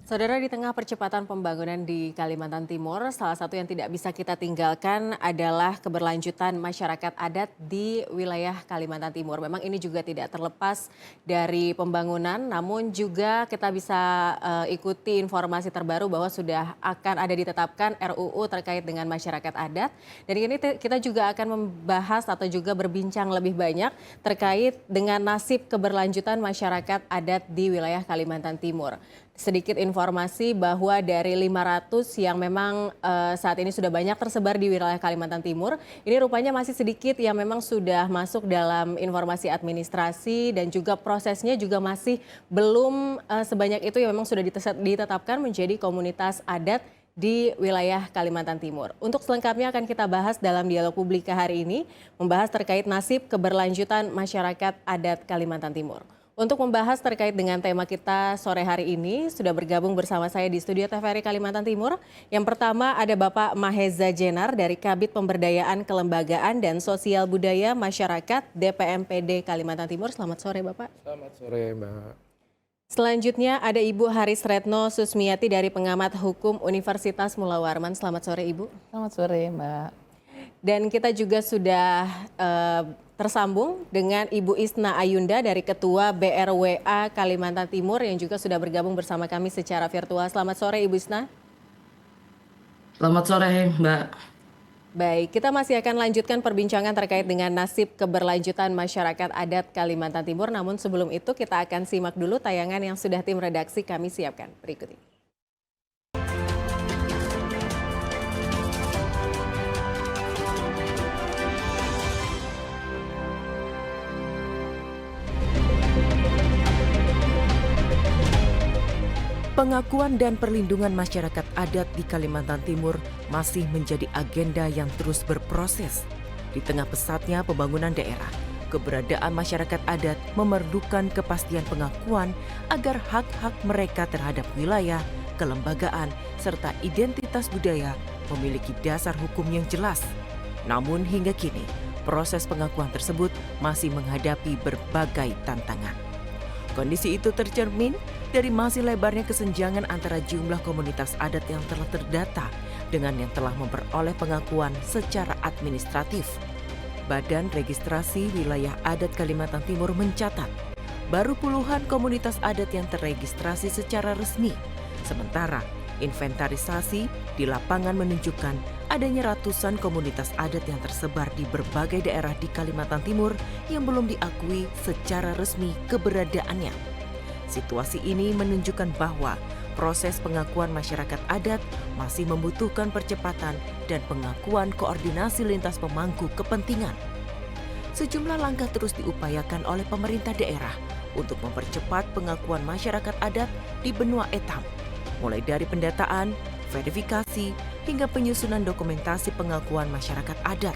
Saudara, di tengah percepatan pembangunan di Kalimantan Timur, salah satu yang tidak bisa kita tinggalkan adalah keberlanjutan masyarakat adat di wilayah Kalimantan Timur. Memang ini juga tidak terlepas dari pembangunan, namun juga kita bisa ikuti informasi terbaru bahwa sudah akan ada ditetapkan RUU terkait dengan masyarakat adat. Dan ini kita juga akan membahas atau juga berbincang lebih banyak terkait dengan nasib keberlanjutan masyarakat adat di wilayah Kalimantan Timur. Sedikit informasi bahwa dari 500 yang memang saat ini sudah banyak tersebar di wilayah Kalimantan Timur, ini rupanya masih sedikit yang memang sudah masuk dalam informasi administrasi dan juga prosesnya juga masih belum sebanyak itu yang memang sudah ditetapkan menjadi komunitas adat di wilayah Kalimantan Timur. Untuk selengkapnya akan kita bahas dalam dialog publika hari ini, membahas terkait nasib keberlanjutan masyarakat adat Kalimantan Timur. Untuk membahas terkait dengan tema kita sore hari ini, sudah bergabung bersama saya di studio TVRI Kalimantan Timur. Yang pertama ada Bapak Maheza Jenar dari Kabid Pemberdayaan Kelembagaan dan Sosial Budaya Masyarakat DPMPD Kalimantan Timur. Selamat sore Bapak. Selamat sore Mbak. Selanjutnya ada Ibu Haris Retno Susmiati dari Pengamat Hukum Universitas Mula Warman. Selamat sore Ibu. Selamat sore Mbak. Dan kita juga sudah tersambung dengan Ibu Isna Ayunda dari Ketua BRWA Kalimantan Timur yang juga sudah bergabung bersama kami secara virtual. Selamat sore Ibu Isna. Selamat sore Mbak. Baik, kita masih akan lanjutkan perbincangan terkait dengan nasib keberlanjutan masyarakat adat Kalimantan Timur. Namun sebelum itu kita akan simak dulu tayangan yang sudah tim redaksi kami siapkan. Berikut ini. Pengakuan dan perlindungan masyarakat adat di Kalimantan Timur masih menjadi agenda yang terus berproses. Di tengah pesatnya pembangunan daerah, keberadaan masyarakat adat memerlukan kepastian pengakuan agar hak-hak mereka terhadap wilayah, kelembagaan, serta identitas budaya memiliki dasar hukum yang jelas. Namun hingga kini, proses pengakuan tersebut masih menghadapi berbagai tantangan. Kondisi itu tercermin dari masih lebarnya kesenjangan antara jumlah komunitas adat yang telah terdata dengan yang telah memperoleh pengakuan secara administratif. Badan Registrasi Wilayah Adat Kalimantan Timur mencatat, baru puluhan komunitas adat yang terregistrasi secara resmi. Sementara, inventarisasi di lapangan menunjukkan adanya ratusan komunitas adat yang tersebar di berbagai daerah di Kalimantan Timur yang belum diakui secara resmi keberadaannya. Situasi ini menunjukkan bahwa proses pengakuan masyarakat adat masih membutuhkan percepatan dan pengakuan koordinasi lintas pemangku kepentingan. Sejumlah langkah terus diupayakan oleh pemerintah daerah untuk mempercepat pengakuan masyarakat adat di benua etam, mulai dari pendataan, verifikasi, hingga penyusunan dokumentasi pengakuan masyarakat adat.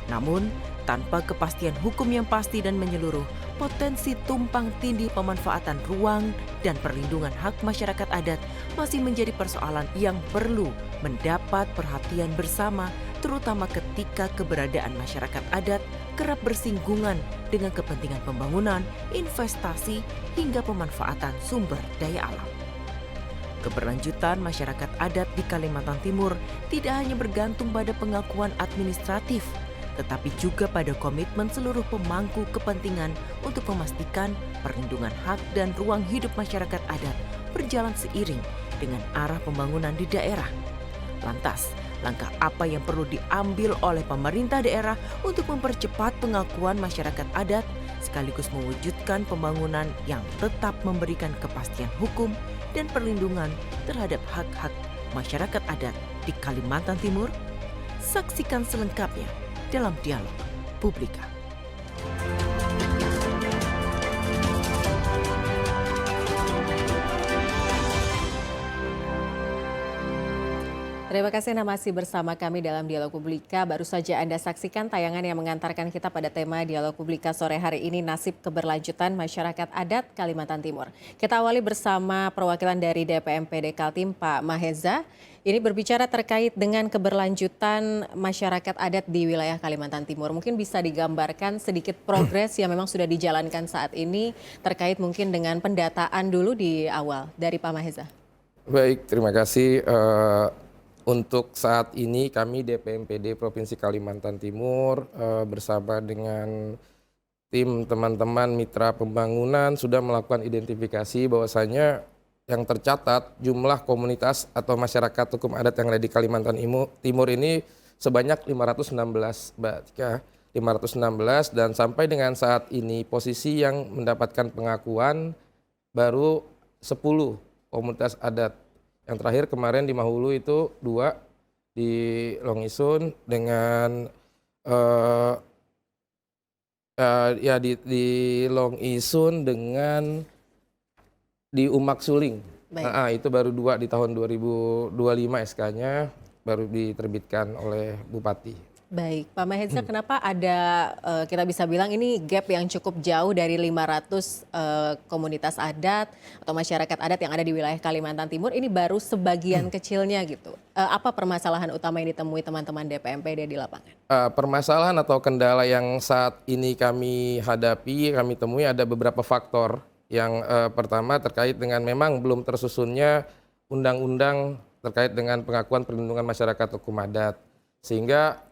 Namun, tanpa kepastian hukum yang pasti dan menyeluruh, potensi tumpang tindih pemanfaatan ruang dan perlindungan hak masyarakat adat masih menjadi persoalan yang perlu mendapat perhatian bersama, terutama ketika keberadaan masyarakat adat kerap bersinggungan dengan kepentingan pembangunan, investasi, hingga pemanfaatan sumber daya alam. Keberlanjutan masyarakat adat di Kalimantan Timur tidak hanya bergantung pada pengakuan administratif, tetapi juga pada komitmen seluruh pemangku kepentingan untuk memastikan perlindungan hak dan ruang hidup masyarakat adat berjalan seiring dengan arah pembangunan di daerah. Lantas, langkah apa yang perlu diambil oleh pemerintah daerah untuk mempercepat pengakuan masyarakat adat sekaligus mewujudkan pembangunan yang tetap memberikan kepastian hukum dan perlindungan terhadap hak-hak masyarakat adat di Kalimantan Timur? Saksikan selengkapnya dalam dialog publika. Terima kasih Anda masih bersama kami dalam Dialog Publika. Baru saja Anda saksikan tayangan yang mengantarkan kita pada tema Dialog Publika sore hari ini, nasib keberlanjutan masyarakat adat Kalimantan Timur. Kita awali bersama perwakilan dari DPMPD Kaltim, Pak Maheza. Ini berbicara terkait dengan keberlanjutan masyarakat adat di wilayah Kalimantan Timur. Mungkin bisa digambarkan sedikit progres yang memang sudah dijalankan saat ini terkait mungkin dengan pendataan dulu di awal dari Pak Maheza. Baik, terima kasih. Untuk saat ini kami DPMPD Provinsi Kalimantan Timur bersama dengan tim teman-teman mitra pembangunan sudah melakukan identifikasi bahwasanya yang tercatat jumlah komunitas atau masyarakat hukum adat yang ada di Kalimantan Timur ini sebanyak 516, Mbak Tika. 516 dan sampai dengan saat ini posisi yang mendapatkan pengakuan baru 10 komunitas adat. Yang terakhir kemarin di Mahulu itu 2 di Longisun dengan di Longisun dengan di Umak Suling. Itu baru 2 di tahun 2025 SK-nya baru diterbitkan oleh Bupati. Baik, Pak Maheza, kenapa ada kita bisa bilang ini gap yang cukup jauh dari 500 komunitas adat atau masyarakat adat yang ada di wilayah Kalimantan Timur, ini baru sebagian kecilnya gitu. Apa permasalahan utama yang ditemui teman-teman DPMPD di lapangan? Permasalahan atau kendala yang saat ini kami hadapi, kami temui ada beberapa faktor. Yang pertama terkait dengan memang belum tersusunnya undang-undang terkait dengan pengakuan perlindungan masyarakat hukum adat. Sehingga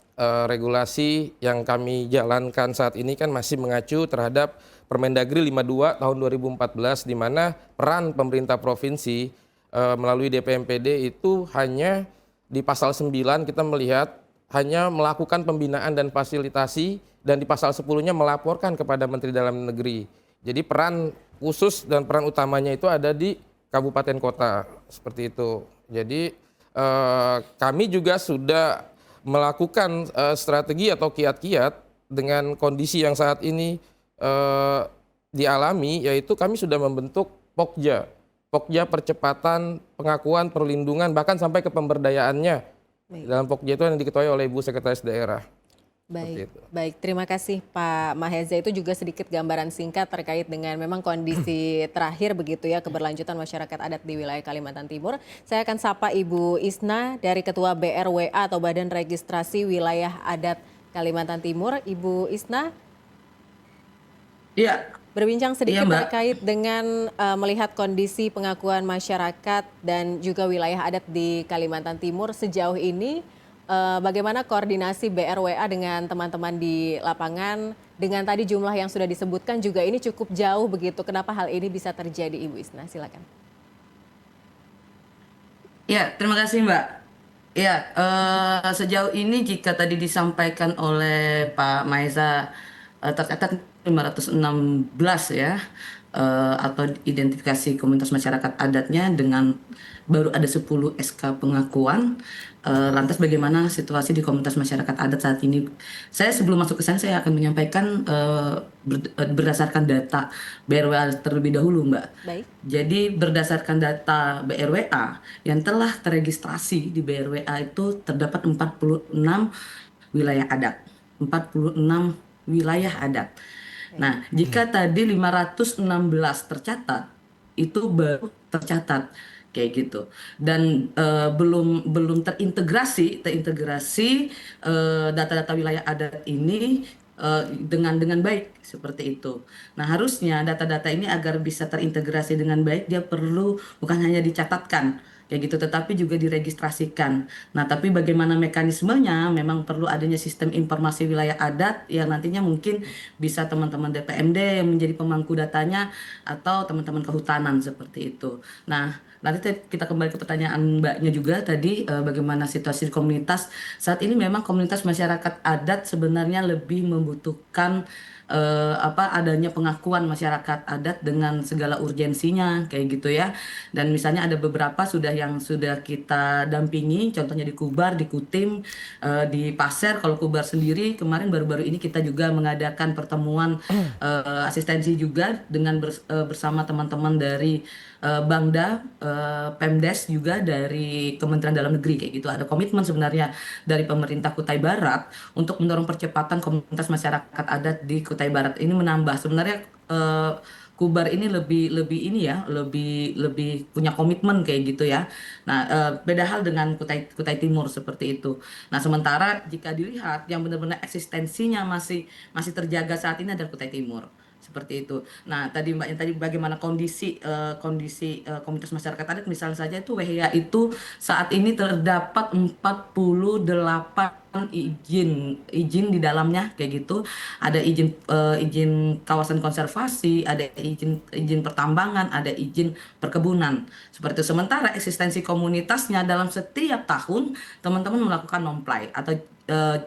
regulasi yang kami jalankan saat ini kan masih mengacu terhadap Permendagri 52 tahun 2014 di mana peran pemerintah provinsi melalui DPMPD itu hanya di pasal 9 kita melihat hanya melakukan pembinaan dan fasilitasi dan di pasal 10-nya melaporkan kepada Menteri Dalam Negeri. Jadi peran khusus dan peran utamanya itu ada di kabupaten kota seperti itu. Jadi kami juga sudah melakukan strategi atau kiat-kiat dengan kondisi yang saat ini dialami, yaitu kami sudah membentuk Pokja percepatan pengakuan perlindungan bahkan sampai ke pemberdayaannya. Dalam Pokja itu yang diketuai oleh Ibu Sekretaris Daerah. Baik, terima kasih Pak Maheza. Itu juga sedikit gambaran singkat terkait dengan memang kondisi terakhir begitu ya keberlanjutan masyarakat adat di wilayah Kalimantan Timur. Saya akan sapa Ibu Isna dari Ketua BRWA atau Badan Registrasi Wilayah Adat Kalimantan Timur. Ibu Isna. Iya. Berbincang sedikit Mbak. terkait dengan melihat kondisi pengakuan masyarakat dan juga wilayah adat di Kalimantan Timur sejauh ini. Bagaimana koordinasi BRWA dengan teman-teman di lapangan dengan tadi jumlah yang sudah disebutkan juga ini cukup jauh begitu. Kenapa hal ini bisa terjadi, Ibu Isna? Silakan. Ya, terima kasih Mbak. Ya, sejauh ini jika tadi disampaikan oleh Pak Maheza tercatat 516 ya, atau identifikasi komunitas masyarakat adatnya dengan baru ada 10 SK pengakuan. Lantas bagaimana situasi di komunitas masyarakat adat saat ini? Saya sebelum masuk ke sana saya akan menyampaikan berdasarkan data BRWA terlebih dahulu, Mbak. Baik. Jadi berdasarkan data BRWA yang telah terregistrasi di BRWA itu terdapat 46 wilayah adat. 46 wilayah adat. Nah, jika tadi 516 tercatat, itu baru tercatat kayak gitu. Dan belum terintegrasi data-data wilayah adat ini dengan baik seperti itu. Nah, harusnya data-data ini agar bisa terintegrasi dengan baik dia perlu bukan hanya dicatatkan kayak gitu tetapi juga diregistrasikan. Nah, tapi bagaimana mekanismenya memang perlu adanya sistem informasi wilayah adat yang nantinya mungkin bisa teman-teman DPMD yang menjadi pemangku datanya atau teman-teman kehutanan seperti itu. Nah, nanti kita kembali ke pertanyaan Mbaknya juga tadi bagaimana situasi di komunitas. Saat ini memang komunitas masyarakat adat sebenarnya lebih membutuhkan adanya pengakuan masyarakat adat dengan segala urgensinya kayak gitu ya. Dan misalnya ada beberapa yang sudah kita dampingi, contohnya di Kubar, di Kutim, di Pasir. Kalau Kubar sendiri kemarin baru-baru ini kita juga mengadakan pertemuan asistensi juga dengan bersama teman-teman dari Bangda, Pemdes juga dari Kementerian Dalam Negeri kayak gitu. Ada komitmen sebenarnya dari pemerintah Kutai Barat untuk mendorong percepatan komunitas masyarakat adat di Kutai Barat ini menambah. Sebenarnya Kubar ini lebih punya komitmen kayak gitu ya. Nah, beda hal dengan Kutai Timur seperti itu. Nah, sementara jika dilihat yang benar-benar eksistensinya masih terjaga saat ini adalah Kutai Timur. seperti itu. Nah, tadi Mbak yang tadi bagaimana kondisi komunitas masyarakat adat misalnya saja itu WHA itu saat ini terdapat 48 izin di dalamnya kayak gitu. Ada izin kawasan konservasi, ada izin pertambangan, ada izin perkebunan. Seperti itu. Sementara eksistensi komunitasnya dalam setiap tahun teman-teman melakukan nonplay atau eh,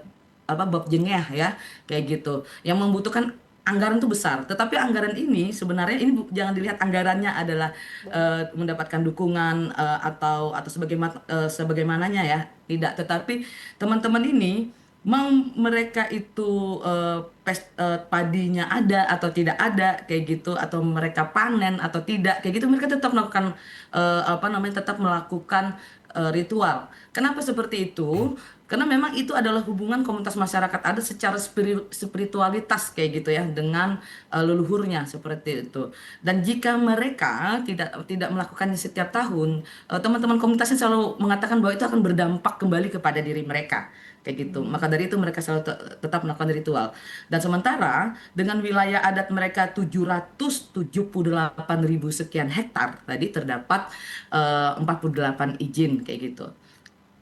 apa bobjengnya ya kayak gitu. Yang membutuhkan anggaran itu besar, tetapi anggaran ini sebenarnya ini jangan dilihat anggarannya adalah mendapatkan dukungan atau sebagaimananya ya, tidak. Tetapi teman-teman ini mau mereka itu padinya ada atau tidak ada kayak gitu, atau mereka panen atau tidak kayak gitu, mereka tetap melakukan tetap melakukan ritual. Kenapa seperti itu? Karena memang itu adalah hubungan komunitas masyarakat adat secara spiritualitas kayak gitu ya dengan leluhurnya seperti itu. Dan jika mereka tidak melakukannya setiap tahun, teman-teman komunitasnya selalu mengatakan bahwa itu akan berdampak kembali kepada diri mereka kayak gitu. Maka dari itu mereka selalu tetap melakukan ritual. Dan sementara dengan wilayah adat mereka 778.000 sekian hektar tadi terdapat 48 izin kayak gitu.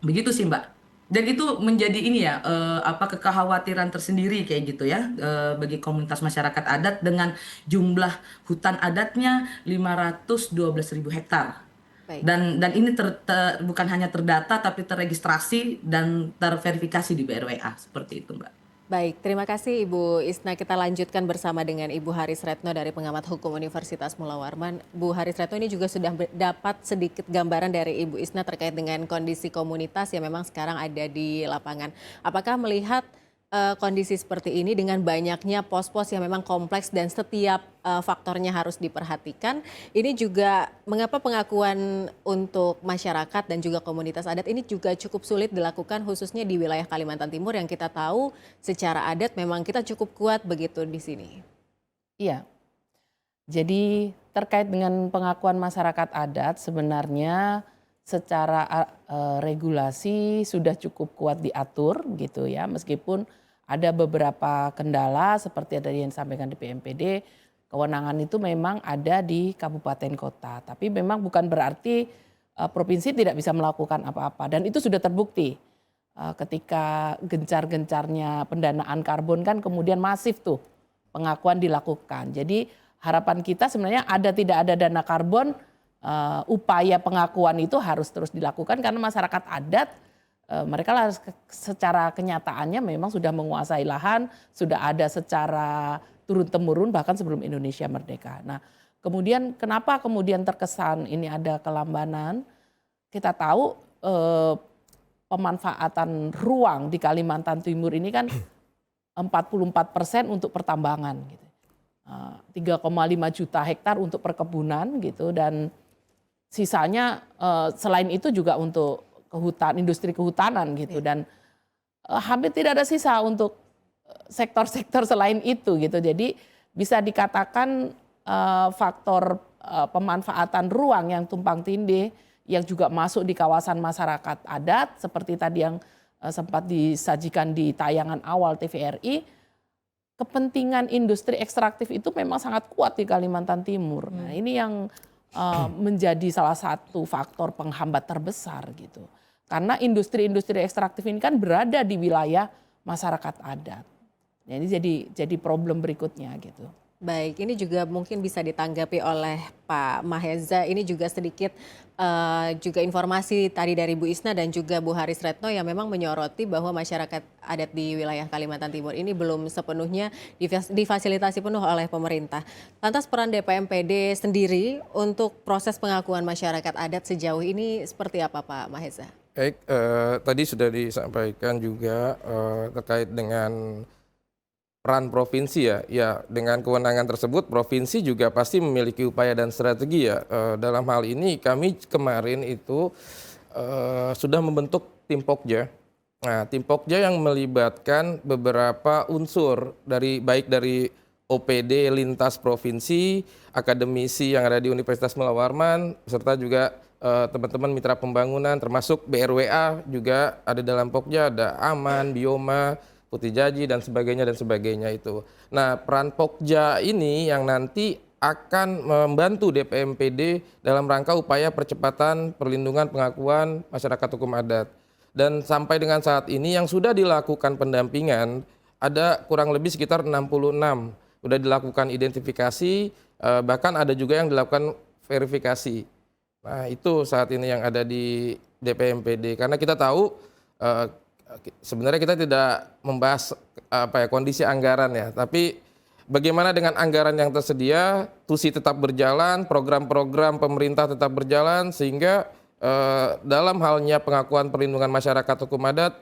Begitu sih Mbak. Dan itu menjadi ini ya kekhawatiran tersendiri kayak gitu ya bagi komunitas masyarakat adat dengan jumlah hutan adatnya 512.000 hektar. Baik. Dan ini bukan hanya terdata tapi terregistrasi dan terverifikasi di BRWA seperti itu Mbak. Baik, terima kasih Ibu Isna. Kita lanjutkan bersama dengan Ibu Haris Retno dari Pengamat Hukum Universitas Mula Warman. Bu Haris Retno ini juga sudah dapat sedikit gambaran dari Ibu Isna terkait dengan kondisi komunitas yang memang sekarang ada di lapangan. Apakah melihat kondisi seperti ini dengan banyaknya pos-pos yang memang kompleks dan setiap faktornya harus diperhatikan, ini juga mengapa pengakuan untuk masyarakat dan juga komunitas adat ini juga cukup sulit dilakukan khususnya di wilayah Kalimantan Timur yang kita tahu secara adat memang kita cukup kuat begitu di sini. Iya, jadi terkait dengan pengakuan masyarakat adat sebenarnya secara regulasi sudah cukup kuat diatur gitu ya, meskipun ada beberapa kendala seperti ada yang disampaikan di PMPD, kewenangan itu memang ada di kabupaten kota. Tapi memang bukan berarti provinsi tidak bisa melakukan apa-apa. Dan itu sudah terbukti ketika gencar-gencarnya pendanaan karbon kan kemudian masif tuh pengakuan dilakukan. Jadi harapan kita sebenarnya tidak ada dana karbon, upaya pengakuan itu harus terus dilakukan karena masyarakat adat mereka secara kenyataannya memang sudah menguasai lahan, sudah ada secara turun-temurun bahkan sebelum Indonesia merdeka. Nah, kemudian kenapa kemudian terkesan ini ada kelambanan? Kita tahu pemanfaatan ruang di Kalimantan Timur ini kan 44% untuk pertambangan gitu. 3,5 juta hektar untuk perkebunan gitu, dan sisanya selain itu juga untuk industri kehutanan gitu, dan hampir tidak ada sisa untuk sektor-sektor selain itu gitu. Jadi bisa dikatakan faktor pemanfaatan ruang yang tumpang tindih yang juga masuk di kawasan masyarakat adat seperti tadi yang sempat disajikan di tayangan awal TVRI, kepentingan industri ekstraktif itu memang sangat kuat di Kalimantan Timur. Nah, ini yang menjadi salah satu faktor penghambat terbesar gitu. Karena industri-industri ekstraktif ini kan berada di wilayah masyarakat adat. Nah, ini jadi problem berikutnya gitu. Baik, ini juga mungkin bisa ditanggapi oleh Pak Maheza. Ini juga sedikit juga informasi tadi dari Bu Isna dan juga Bu Haris Retno yang memang menyoroti bahwa masyarakat adat di wilayah Kalimantan Timur ini belum sepenuhnya difasilitasi penuh oleh pemerintah. Lantas peran DPMPD sendiri untuk proses pengakuan masyarakat adat sejauh ini seperti apa Pak Maheza? Baik, tadi sudah disampaikan juga terkait dengan peran provinsi ya dengan kewenangan tersebut provinsi juga pasti memiliki upaya dan strategi ya. Dalam hal ini kami kemarin itu sudah membentuk tim Pokja. Nah, tim Pokja yang melibatkan beberapa unsur baik dari OPD lintas provinsi, akademisi yang ada di Universitas Mula Warman, serta juga teman-teman mitra pembangunan termasuk BRWA juga ada dalam Pokja, ada Aman, Bioma, Putih Jaji dan sebagainya itu. Nah, peran Pokja ini yang nanti akan membantu DPMPD dalam rangka upaya percepatan perlindungan pengakuan masyarakat hukum adat. Dan sampai dengan saat ini yang sudah dilakukan pendampingan ada kurang lebih sekitar 66. Sudah dilakukan identifikasi, bahkan ada juga yang dilakukan verifikasi. Nah, itu saat ini yang ada di DPMPD. Karena kita tahu sebenarnya kita tidak membahas kondisi anggaran ya, tapi bagaimana dengan anggaran yang tersedia, TUSI tetap berjalan, program-program pemerintah tetap berjalan, sehingga dalam halnya pengakuan perlindungan masyarakat hukum adat,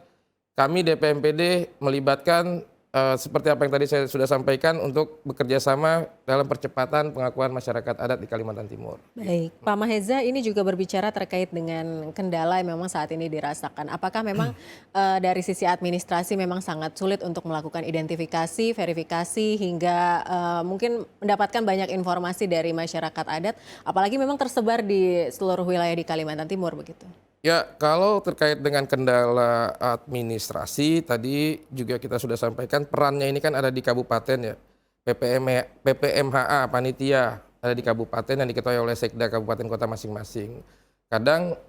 kami DPMPD melibatkan seperti apa yang tadi saya sudah sampaikan untuk bekerja sama dalam percepatan pengakuan masyarakat adat di Kalimantan Timur. Baik, Pak Maheza, ini juga berbicara terkait dengan kendala yang memang saat ini dirasakan. Apakah memang dari sisi administrasi memang sangat sulit untuk melakukan identifikasi, verifikasi, hingga mungkin mendapatkan banyak informasi dari masyarakat adat, apalagi memang tersebar di seluruh wilayah di Kalimantan Timur begitu? Ya, kalau terkait dengan kendala administrasi, tadi juga kita sudah sampaikan perannya ini kan ada di kabupaten ya. PPMHA, panitia, ada di kabupaten yang diketuai oleh sekda kabupaten kota masing-masing. Kadang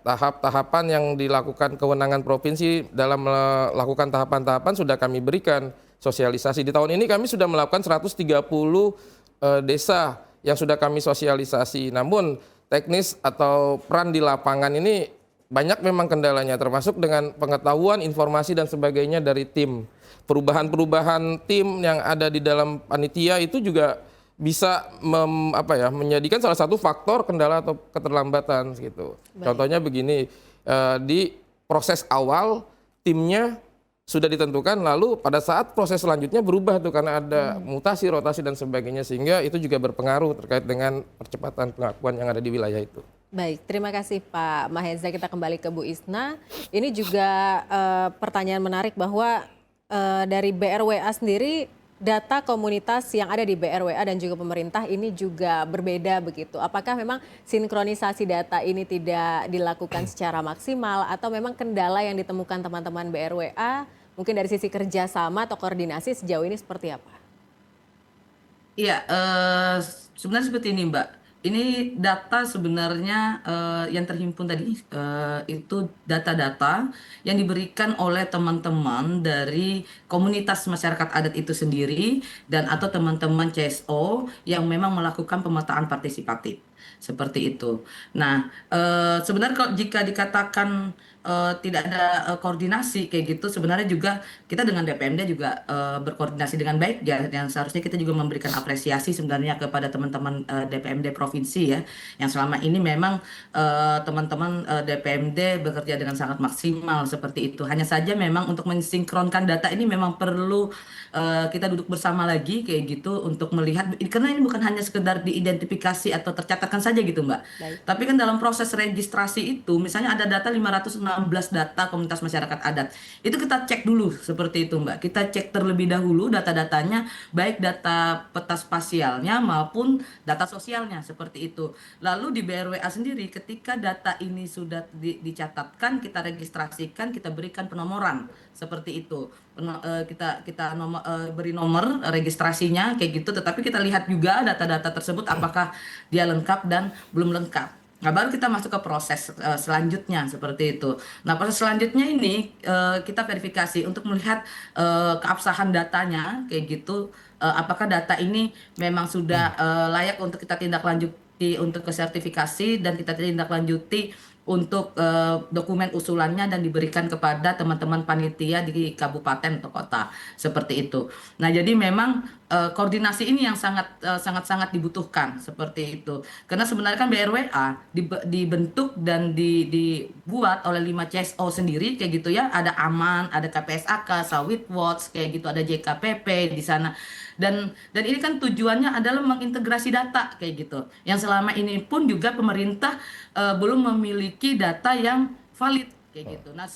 tahap-tahapan yang dilakukan kewenangan provinsi dalam melakukan tahapan-tahapan sudah kami berikan sosialisasi. Di tahun ini kami sudah melakukan 130 desa yang sudah kami sosialisasi. Namun teknis atau peran di lapangan ini banyak memang kendalanya, termasuk dengan pengetahuan, informasi dan sebagainya dari tim. Perubahan-perubahan tim yang ada di dalam panitia itu juga bisa menjadikan salah satu faktor kendala atau keterlambatan gitu. Contohnya begini, di proses awal timnya sudah ditentukan, lalu pada saat proses selanjutnya berubah tuh karena ada mutasi, rotasi dan sebagainya, sehingga itu juga berpengaruh terkait dengan percepatan pengakuan yang ada di wilayah itu. Baik, terima kasih Pak Maheza. Kita kembali ke Bu Isna. Ini juga pertanyaan menarik bahwa dari BRWA sendiri, data komunitas yang ada di BRWA dan juga pemerintah ini juga berbeda begitu. Apakah memang sinkronisasi data ini tidak dilakukan secara maksimal atau memang kendala yang ditemukan teman-teman BRWA mungkin dari sisi kerjasama atau koordinasi sejauh ini seperti apa? Iya, sebenarnya seperti ini Mbak. Ini data sebenarnya yang terhimpun tadi itu data-data yang diberikan oleh teman-teman dari komunitas masyarakat adat itu sendiri dan atau teman-teman CSO yang memang melakukan pemetaan partisipatif seperti itu. Nah, sebenarnya kalau jika dikatakan tidak ada koordinasi kayak gitu, sebenarnya juga kita dengan DPMD juga berkoordinasi dengan baik ya, yang seharusnya kita juga memberikan apresiasi sebenarnya kepada teman-teman DPMD provinsi ya, yang selama ini memang teman-teman DPMD bekerja dengan sangat maksimal seperti itu. Hanya saja memang untuk mensinkronkan data ini memang perlu kita duduk bersama lagi kayak gitu untuk melihat, karena ini bukan hanya sekedar diidentifikasi atau tercatatkan saja gitu Mbak. Baik. Tapi kan dalam proses registrasi itu, misalnya ada data 516 data komunitas masyarakat adat. Itu kita cek dulu seperti itu Mbak. Kita cek terlebih dahulu data-datanya, baik data peta spasialnya maupun data sosialnya seperti itu. Lalu di BRWA sendiri ketika data ini sudah dicatatkan, kita registrasikan, kita berikan penomoran seperti itu. Kita beri nomor registrasinya kayak gitu, tetapi kita lihat juga data-data tersebut apakah dia lengkap dan belum lengkap. Nah, baru kita masuk ke proses selanjutnya seperti itu. Nah, proses selanjutnya ini kita verifikasi untuk melihat keabsahan datanya kayak gitu. Apakah data ini memang sudah layak untuk kita tindak lanjuti untuk kesertifikasi dan kita tindak lanjuti untuk dokumen usulannya dan diberikan kepada teman-teman panitia di kabupaten atau kota seperti itu. Nah, jadi memang koordinasi ini yang sangat dibutuhkan seperti itu. Karena sebenarnya kan BRWA dibentuk dan dibuat oleh 5 CSO sendiri kayak gitu ya. Ada Aman, ada KPSAK, Sawit Watch kayak gitu, ada JKPP di sana. Dan ini kan tujuannya adalah mengintegrasi data kayak gitu. Yang selama ini pun juga pemerintah belum memiliki data yang valid kayak gitu. Nah,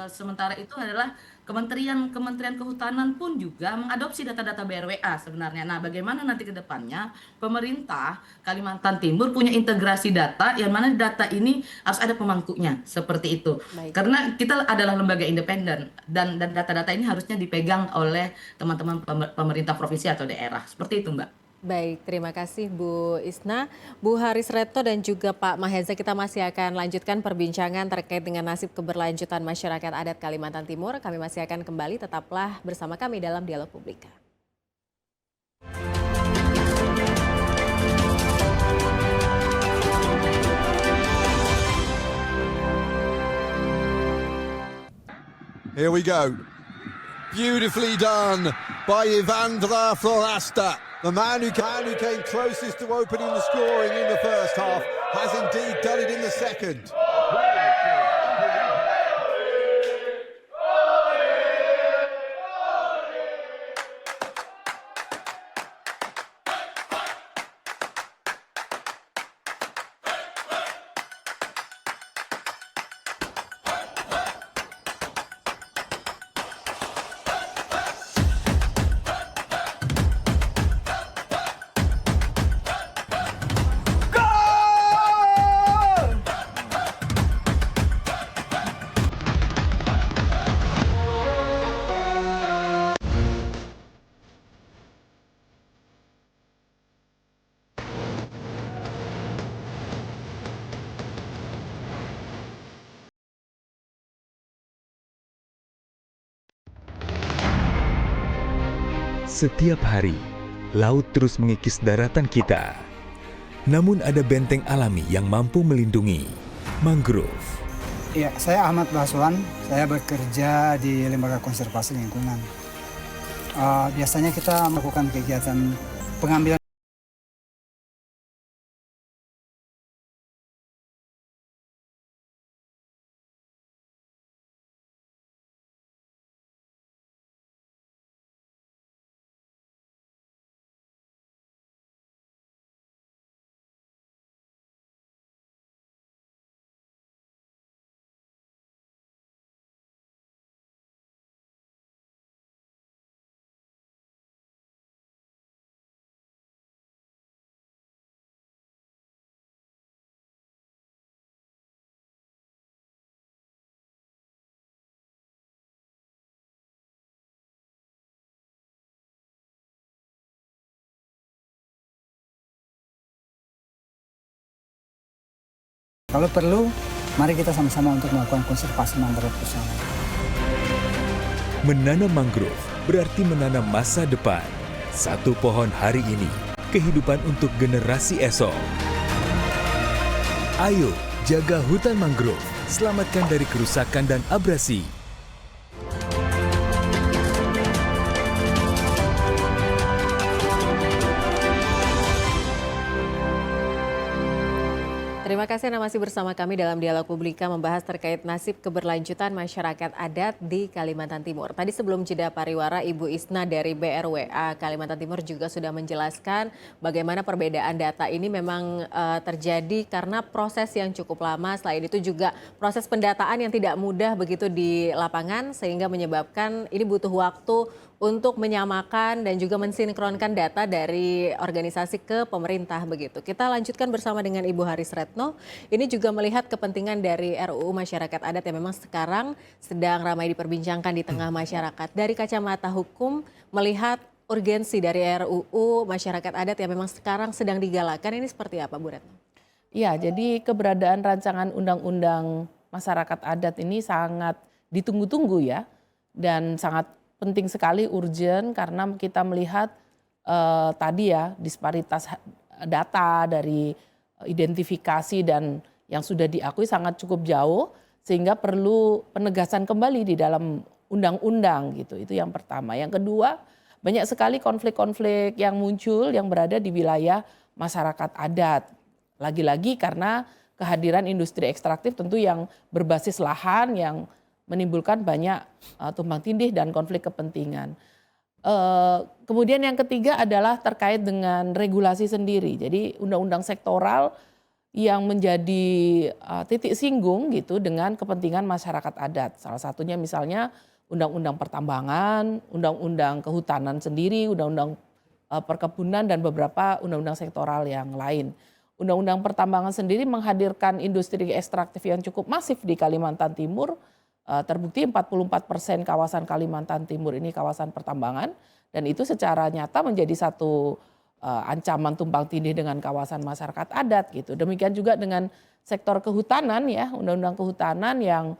sementara itu adalah Kementerian Kehutanan pun juga mengadopsi data-data BRWA sebenarnya. Nah, bagaimana nanti ke depannya pemerintah Kalimantan Timur punya integrasi data yang mana data ini harus ada pemangkunya seperti itu. Baik. Karena kita adalah lembaga independen dan data-data ini harusnya dipegang oleh teman-teman pemerintah provinsi atau daerah. Seperti itu, Mbak. Baik, terima kasih Bu Isna, Bu Haris Retno dan juga Pak Maheza. Kita masih akan lanjutkan perbincangan terkait dengan nasib keberlanjutan masyarakat adat Kalimantan Timur. Kami masih akan kembali, tetaplah bersama kami dalam Dialog Publika. Here we go. Beautifully done by Ivandra Florasta. The man who came closest to opening the scoring in the first half has indeed done it in the second. Setiap hari, laut terus mengikis daratan kita. Namun ada benteng alami yang mampu melindungi, mangrove. Ya, saya Ahmad Baswan, saya bekerja di Lembaga Konservasi Lingkungan. Biasanya kita melakukan kegiatan pengambilan kalau perlu, mari kita sama-sama untuk melakukan konservasi mangrove bersama. Menanam mangrove berarti menanam masa depan. Satu pohon hari ini, kehidupan untuk generasi esok. Ayo, jaga hutan mangrove, selamatkan dari kerusakan dan abrasi. Terima kasih Anda masih bersama kami dalam Dialog Publika membahas terkait nasib keberlanjutan masyarakat adat di Kalimantan Timur. Tadi sebelum jeda pariwara, Ibu Isna dari BRWA Kalimantan Timur juga sudah menjelaskan bagaimana perbedaan data ini memang terjadi karena proses yang cukup lama. Selain itu juga proses pendataan yang tidak mudah begitu di lapangan sehingga menyebabkan ini butuh waktu untuk menyamakan dan juga mensinkronkan data dari organisasi ke pemerintah begitu. Kita lanjutkan bersama dengan Ibu Haris Retno. Ini juga melihat kepentingan dari RUU Masyarakat Adat yang memang sekarang sedang ramai diperbincangkan di tengah masyarakat. Dari kacamata hukum, melihat urgensi dari RUU Masyarakat Adat yang memang sekarang sedang digalakan, ini seperti apa Bu Retno? Ya, jadi keberadaan rancangan undang-undang masyarakat adat ini sangat ditunggu-tunggu ya, dan sangat penting sekali, urgent, karena kita melihat tadi ya disparitas data dari identifikasi dan yang sudah diakui sangat cukup jauh, sehingga perlu penegasan kembali di dalam undang-undang gitu. Itu yang pertama. Yang kedua, banyak sekali konflik-konflik yang muncul yang berada di wilayah masyarakat adat. Lagi-lagi karena kehadiran industri ekstraktif tentu yang berbasis lahan yang menimbulkan banyak tumpang tindih dan konflik kepentingan. Kemudian yang ketiga adalah terkait dengan regulasi sendiri. Jadi undang-undang sektoral yang menjadi titik singgung gitu dengan kepentingan masyarakat adat. Salah satunya misalnya undang-undang pertambangan, undang-undang kehutanan sendiri, undang-undang perkebunan dan beberapa undang-undang sektoral yang lain. Undang-undang pertambangan sendiri menghadirkan industri ekstraktif yang cukup masif di Kalimantan Timur. Terbukti 44% kawasan Kalimantan Timur ini kawasan pertambangan dan itu secara nyata menjadi satu ancaman tumpang tindih dengan kawasan masyarakat adat gitu. Demikian juga dengan sektor kehutanan ya, undang-undang kehutanan yang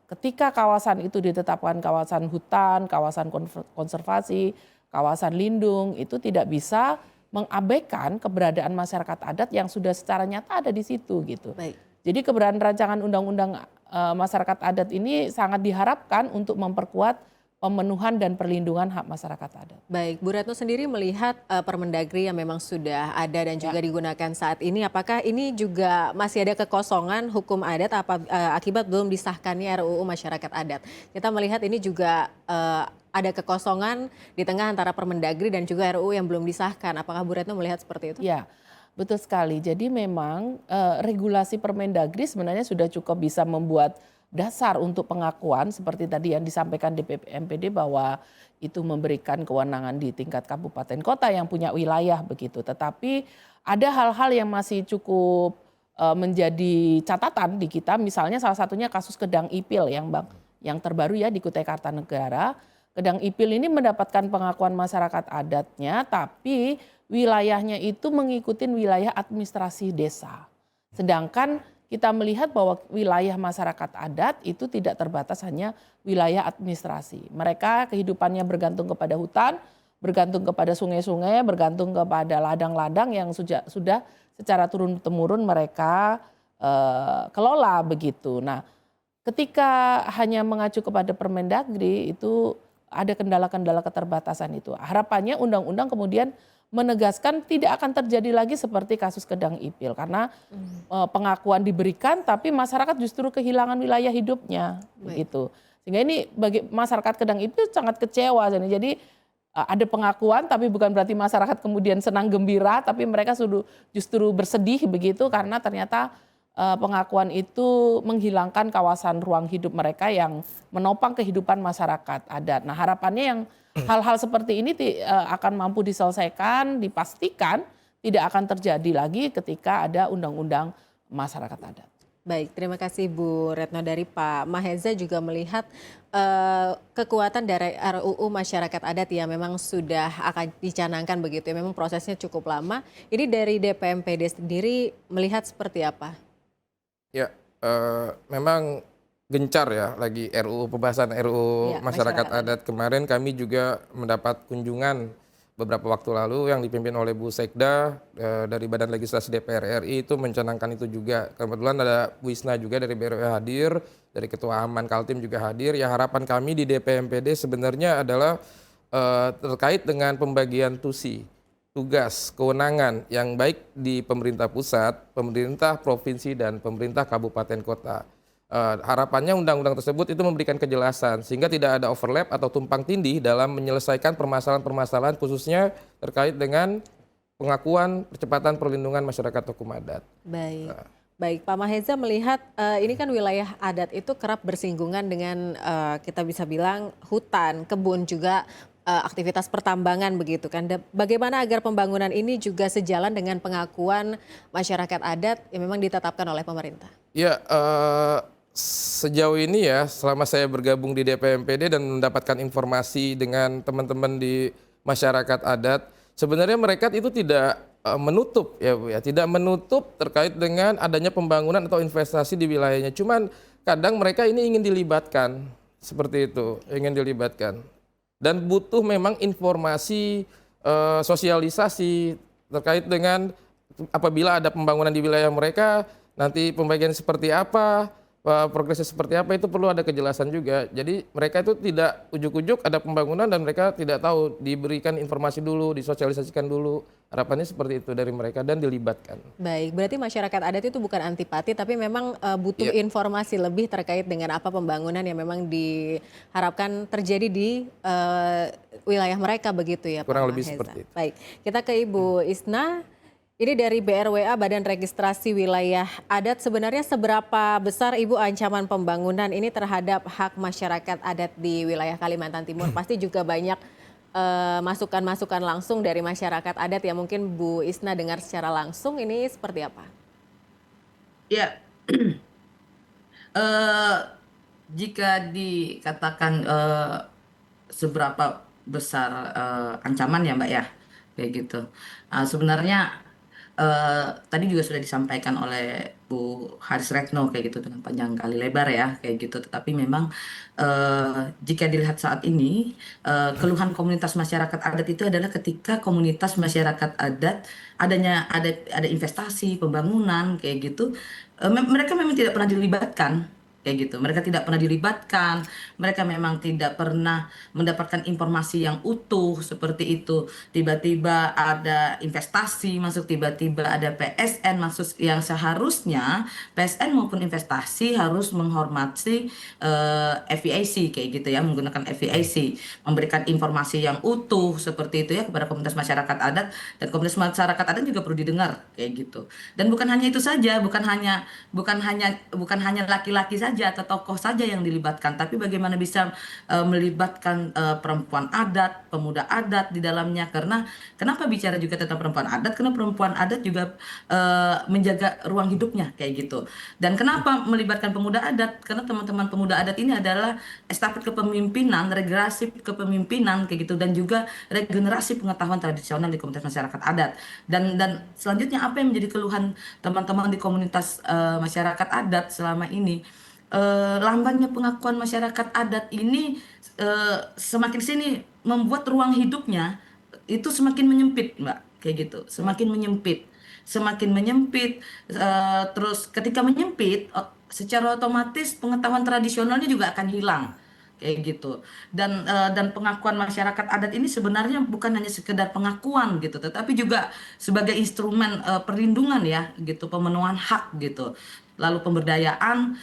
ketika kawasan itu ditetapkan kawasan hutan, kawasan konservasi, kawasan lindung itu tidak bisa mengabaikan keberadaan masyarakat adat yang sudah secara nyata ada di situ gitu. Baik. Jadi keberadaan rancangan undang-undang masyarakat adat ini sangat diharapkan untuk memperkuat pemenuhan dan perlindungan hak masyarakat adat. Baik, Bu Retno sendiri melihat Permendagri yang memang sudah ada dan juga digunakan saat ini, apakah ini juga masih ada kekosongan hukum adat akibat belum disahkannya RUU Masyarakat Adat? Kita melihat ini juga ada kekosongan di tengah antara Permendagri dan juga RUU yang belum disahkan. Apakah Bu Retno melihat seperti itu? Ya, betul sekali. Jadi memang regulasi Permendagri sebenarnya sudah cukup bisa membuat dasar untuk pengakuan seperti tadi yang disampaikan di PPMPD bahwa itu memberikan kewenangan di tingkat kabupaten kota yang punya wilayah begitu. Tetapi ada hal-hal yang masih cukup menjadi catatan di kita. Misalnya salah satunya kasus Kedang Ipil yang terbaru ya di Kutai Kartanegara. Kedang Ipil ini mendapatkan pengakuan masyarakat adatnya, tapi wilayahnya itu mengikuti wilayah administrasi desa. Sedangkan kita melihat bahwa wilayah masyarakat adat itu tidak terbatas hanya wilayah administrasi. Mereka kehidupannya bergantung kepada hutan, bergantung kepada sungai-sungai, bergantung kepada ladang-ladang yang sudah secara turun-temurun mereka kelola begitu. Nah, ketika hanya mengacu kepada Permendagri itu ada kendala-kendala keterbatasan itu. Harapannya undang-undang kemudian menegaskan tidak akan terjadi lagi seperti kasus Kedang Ipil karena pengakuan diberikan tapi masyarakat justru kehilangan wilayah hidupnya begitu. Sehingga ini bagi masyarakat Kedang Ipil sangat kecewa. Jadi ada pengakuan tapi bukan berarti masyarakat kemudian senang gembira tapi mereka justru bersedih begitu karena ternyata pengakuan itu menghilangkan kawasan ruang hidup mereka yang menopang kehidupan masyarakat adat. Nah, harapannya yang hal-hal seperti ini akan mampu diselesaikan, dipastikan tidak akan terjadi lagi ketika ada undang-undang masyarakat adat. Baik, terima kasih Bu Retno. Dari Pak Maheza juga melihat kekuatan dari RUU Masyarakat Adat yang memang sudah akan dicanangkan begitu ya, memang prosesnya cukup lama. Ini dari DPMPD sendiri melihat seperti apa? Ya, memang gencar ya lagi pembahasan RUU Masyarakat Adat. Kemarin kami juga mendapat kunjungan beberapa waktu lalu yang dipimpin oleh Bu Sekda dari Badan Legislasi DPR RI itu mencanangkan itu juga. Kebetulan ada Bu Isna juga dari BRW hadir, dari Ketua Aman Kaltim juga hadir. Ya, harapan kami di DPMPD sebenarnya adalah terkait dengan pembagian tugas, kewenangan yang baik di pemerintah pusat, pemerintah provinsi, dan pemerintah kabupaten kota. Harapannya undang-undang tersebut itu memberikan kejelasan sehingga tidak ada overlap atau tumpang tindih dalam menyelesaikan permasalahan-permasalahan khususnya terkait dengan pengakuan percepatan perlindungan masyarakat hukum adat. Baik. Baik, Pak Maheza melihat ini kan wilayah adat itu kerap bersinggungan dengan kita bisa bilang hutan, kebun juga aktivitas pertambangan begitu kan. Bagaimana agar pembangunan ini juga sejalan dengan pengakuan masyarakat adat yang memang ditetapkan oleh pemerintah? Ya, sejauh ini ya selama saya bergabung di DPMPD dan mendapatkan informasi dengan teman-teman di masyarakat adat, sebenarnya mereka itu tidak menutup ya Bu ya, tidak menutup terkait dengan adanya pembangunan atau investasi di wilayahnya. Cuman kadang mereka ini ingin dilibatkan seperti itu, ingin dilibatkan. Dan butuh memang informasi, sosialisasi terkait dengan apabila ada pembangunan di wilayah mereka, nanti pembagian seperti apa, progresnya seperti apa, itu perlu ada kejelasan juga. Jadi mereka itu tidak ujuk-ujuk ada pembangunan dan mereka tidak tahu, diberikan informasi dulu, disosialisasikan dulu. Harapannya seperti itu dari mereka dan dilibatkan. Baik, berarti masyarakat adat itu bukan antipati tapi memang butuh informasi lebih terkait dengan apa pembangunan yang memang diharapkan terjadi di wilayah mereka begitu ya Pak Kurang lebih Maheza. seperti itu. Baik, kita ke Ibu Isna. Ini dari BRWA, Badan Registrasi Wilayah Adat, sebenarnya seberapa besar Ibu ancaman pembangunan ini terhadap hak masyarakat adat di wilayah Kalimantan Timur? Pasti juga banyak masukan-masukan langsung dari masyarakat adat yang mungkin Bu Isna dengar secara langsung, ini seperti apa? Ya, eh, jika dikatakan seberapa besar ancaman ya Mbak ya, kayak gitu. Sebenarnya tadi juga sudah disampaikan oleh Bu Haris Retno kayak gitu dengan panjang kali lebar ya kayak gitu. Tetapi memang jika dilihat saat ini keluhan komunitas masyarakat adat itu adalah ketika komunitas masyarakat adat ada investasi pembangunan kayak gitu, mereka memang tidak pernah dilibatkan kayak gitu. Mereka tidak pernah dilibatkan, mereka memang tidak pernah mendapatkan informasi yang utuh seperti itu. Tiba-tiba ada investasi masuk, tiba-tiba ada PSN masuk, yang seharusnya PSN maupun investasi harus menghormati FEIC kayak gitu ya, menggunakan FEIC, memberikan informasi yang utuh seperti itu ya kepada komunitas masyarakat adat, dan komunitas masyarakat adat juga perlu didengar kayak gitu. Dan bukan hanya itu saja, bukan hanya laki-laki saja atau tokoh saja yang dilibatkan, tapi bagaimana bisa melibatkan perempuan adat, pemuda adat di dalamnya. Karena kenapa bicara juga tentang perempuan adat? Karena perempuan adat juga menjaga ruang hidupnya kayak gitu. Dan kenapa melibatkan pemuda adat? Karena teman-teman pemuda adat ini adalah estafet kepemimpinan, regenerasi kepemimpinan kayak gitu, dan juga regenerasi pengetahuan tradisional di komunitas masyarakat adat. Dan selanjutnya apa yang menjadi keluhan teman-teman di komunitas masyarakat adat selama ini? Lambannya pengakuan masyarakat adat ini semakin sini membuat ruang hidupnya itu semakin menyempit, Mbak, kayak gitu, semakin menyempit. Terus ketika menyempit, secara otomatis pengetahuan tradisionalnya juga akan hilang kayak gitu. Dan pengakuan masyarakat adat ini sebenarnya bukan hanya sekedar pengakuan gitu, tetapi juga sebagai instrumen perlindungan ya gitu, pemenuhan hak gitu, lalu pemberdayaan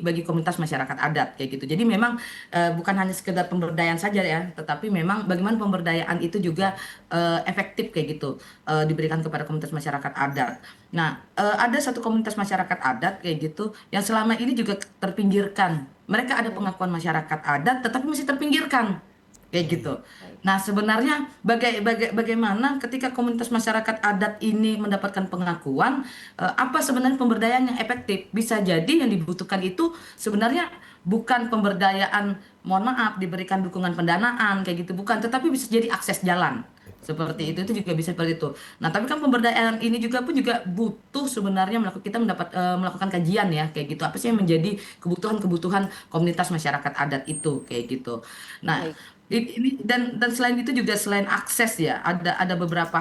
bagi komunitas masyarakat adat kayak gitu. Jadi memang bukan hanya sekedar pemberdayaan saja ya, tetapi memang bagaimana pemberdayaan itu juga efektif kayak gitu, diberikan kepada komunitas masyarakat adat. Nah, ada satu komunitas masyarakat adat kayak gitu yang selama ini juga terpinggirkan. Mereka ada pengakuan masyarakat adat tetapi masih terpinggirkan kayak gitu. Nah, sebenarnya bagaimana ketika komunitas masyarakat adat ini mendapatkan pengakuan, apa sebenarnya pemberdayaan yang efektif? Bisa jadi yang dibutuhkan itu sebenarnya bukan pemberdayaan, mohon maaf, diberikan dukungan pendanaan kayak gitu, bukan, tetapi bisa jadi akses jalan. Seperti itu juga bisa seperti itu. Nah, tapi kan pemberdayaan ini juga butuh sebenarnya melakukan kajian ya kayak gitu. Apa sih yang menjadi kebutuhan-kebutuhan komunitas masyarakat adat itu kayak gitu. Nah, Baik. ini dan selain itu juga, selain akses ya, ada beberapa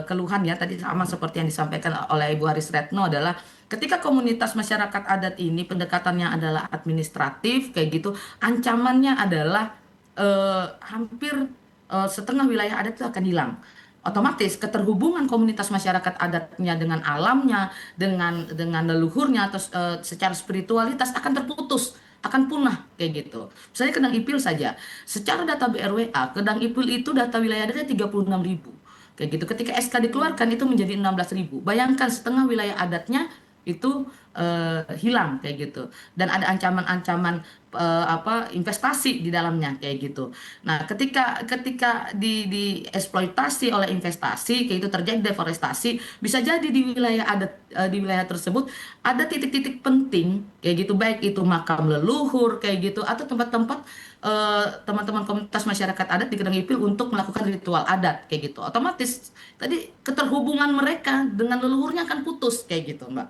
keluhan ya tadi sama seperti yang disampaikan oleh Ibu Haris Retno, adalah ketika komunitas masyarakat adat ini pendekatannya adalah administratif kayak gitu, ancamannya adalah hampir setengah wilayah adat itu akan hilang. Otomatis keterhubungan komunitas masyarakat adatnya dengan alamnya, dengan leluhurnya, atau secara spiritualitas akan terputus, akan punah kayak gitu. Misalnya Kendang Ipil saja, secara data BRWA, Kendang Ipil itu data wilayah adatnya 36.000 kayak gitu. Ketika SK dikeluarkan itu menjadi 16.000. Bayangkan setengah wilayah adatnya itu hilang kayak gitu, dan ada ancaman-ancaman investasi di dalamnya kayak gitu. Nah, ketika dieksploitasi oleh investasi kayak itu, terjadi deforestasi, bisa jadi di wilayah adat, di wilayah tersebut ada titik-titik penting kayak gitu, baik itu makam leluhur kayak gitu, atau tempat-tempat teman-teman komunitas masyarakat adat di Kendang Ipil untuk melakukan ritual adat kayak gitu. Otomatis tadi keterhubungan mereka dengan leluhurnya akan putus kayak gitu, Mbak,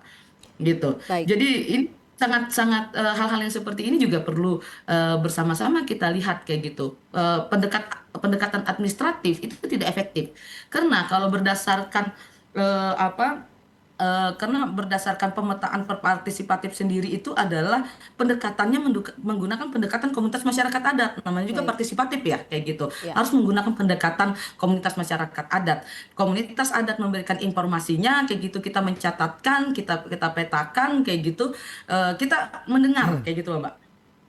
gitu. Baik. Jadi ini sangat-sangat hal-hal yang seperti ini juga perlu bersama-sama kita lihat kayak gitu. Pendekatan administratif itu tidak efektif, karena kalau berdasarkan eh, apa karena berdasarkan pemetaan partisipatif sendiri itu adalah pendekatannya menggunakan pendekatan komunitas masyarakat adat, namanya juga Baik. partisipatif ya kayak gitu. Ya. Harus menggunakan pendekatan komunitas masyarakat adat. Komunitas adat memberikan informasinya kayak gitu, kita mencatatkan, kita petakan kayak gitu, kita mendengar kayak gitu loh, Mbak.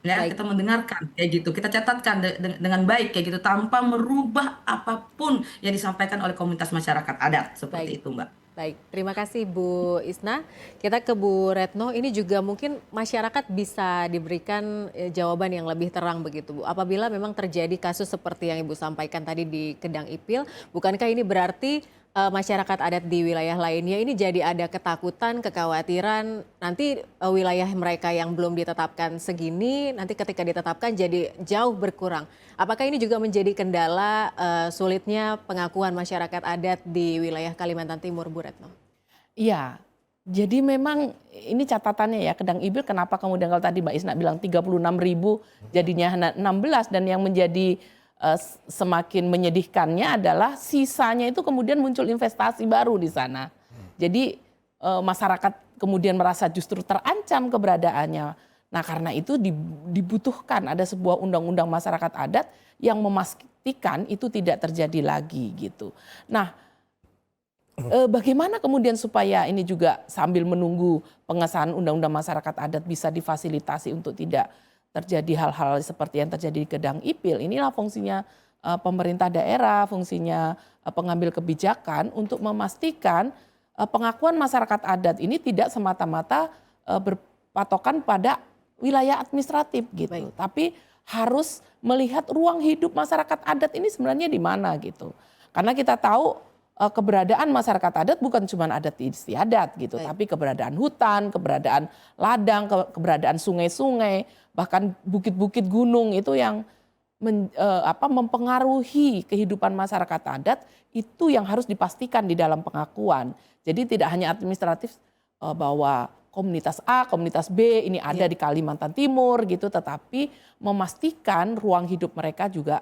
Ya, Baik, kita mendengarkan kayak gitu, kita catatkan dengan baik kayak gitu tanpa merubah apapun yang disampaikan oleh komunitas masyarakat adat baik. seperti itu, Mbak. Baik, terima kasih Bu Isna. Kita ke Bu Retno, ini juga mungkin masyarakat bisa diberikan jawaban yang lebih terang begitu Bu. Apabila memang terjadi kasus seperti yang Ibu sampaikan tadi di Kedang Ipil, bukankah ini berarti masyarakat adat di wilayah lainnya ini jadi ada ketakutan, kekhawatiran nanti wilayah mereka yang belum ditetapkan segini, nanti ketika ditetapkan jadi jauh berkurang. Apakah ini juga menjadi kendala sulitnya pengakuan masyarakat adat di wilayah Kalimantan Timur, Bu Retno? Iya, jadi memang ini catatannya ya, Kedang Ibil kenapa kemudian kalau tadi Mbak Isna bilang 36.000 jadinya hanya 16, dan yang menjadi semakin menyedihkannya adalah sisanya itu kemudian muncul investasi baru di sana. Jadi masyarakat kemudian merasa justru terancam keberadaannya. Nah karena itu dibutuhkan ada sebuah undang-undang masyarakat adat yang memastikan itu tidak terjadi lagi gitu. Nah bagaimana kemudian supaya ini juga sambil menunggu pengesahan undang-undang masyarakat adat bisa difasilitasi untuk tidak terjadi hal-hal seperti yang terjadi di Kedang Ipil. Inilah fungsinya pemerintah daerah, fungsinya pengambil kebijakan untuk memastikan pengakuan masyarakat adat ini tidak semata-mata berpatokan pada wilayah administratif gitu. Baik. Tapi harus melihat ruang hidup masyarakat adat ini sebenarnya di mana gitu. Karena kita tahu keberadaan masyarakat adat bukan cuma adat istiadat gitu, Baik. tapi keberadaan hutan, keberadaan ladang, keberadaan sungai-sungai, bahkan bukit-bukit gunung itu yang mempengaruhi kehidupan masyarakat adat, itu yang harus dipastikan di dalam pengakuan. Jadi tidak hanya administratif bahwa komunitas A, komunitas B ini ada di Kalimantan Timur gitu, tetapi memastikan ruang hidup mereka juga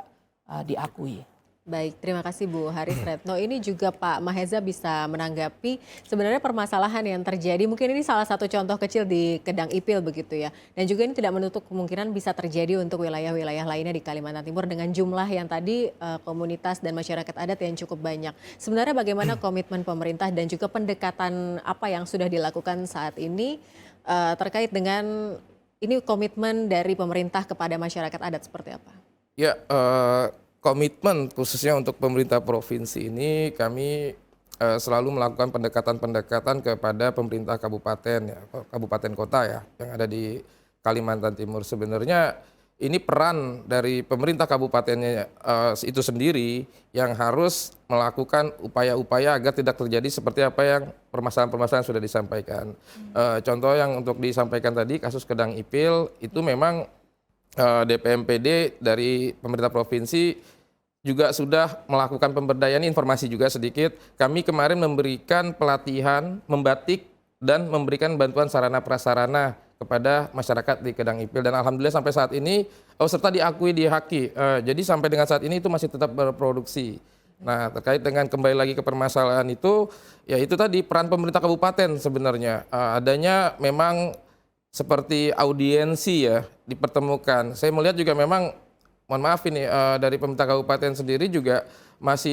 diakui. Baik, terima kasih Bu Haris Retno. Ini juga Pak Maheza bisa menanggapi sebenarnya permasalahan yang terjadi. Mungkin ini salah satu contoh kecil di Kedang Ipil begitu ya. Dan juga ini tidak menutup kemungkinan bisa terjadi untuk wilayah-wilayah lainnya di Kalimantan Timur dengan jumlah yang tadi komunitas dan masyarakat adat yang cukup banyak. Sebenarnya bagaimana komitmen pemerintah dan juga pendekatan apa yang sudah dilakukan saat ini terkait dengan ini komitmen dari pemerintah kepada masyarakat adat seperti apa? Ya, komitmen khususnya untuk pemerintah provinsi ini kami selalu melakukan pendekatan-pendekatan kepada pemerintah kabupaten ya, kabupaten kota ya yang ada di Kalimantan Timur. Sebenarnya ini peran dari pemerintah kabupatennya itu sendiri yang harus melakukan upaya-upaya agar tidak terjadi seperti apa yang permasalahan-permasalahan sudah disampaikan. Contoh yang untuk disampaikan tadi kasus Kedang Ipil itu memang DPMPD dari pemerintah provinsi juga sudah melakukan pemberdayaan, informasi juga sedikit. Kami kemarin memberikan pelatihan membatik dan memberikan bantuan sarana prasarana kepada masyarakat di Kedang Ipil, dan alhamdulillah sampai saat ini serta diakui di Haki. Jadi sampai dengan saat ini itu masih tetap berproduksi. Nah, terkait dengan kembali lagi ke permasalahan itu, ya itu tadi peran pemerintah kabupaten sebenarnya adanya memang seperti audiensi ya dipertemukan. Saya melihat juga memang, mohon maaf ini dari pemerintah kabupaten sendiri juga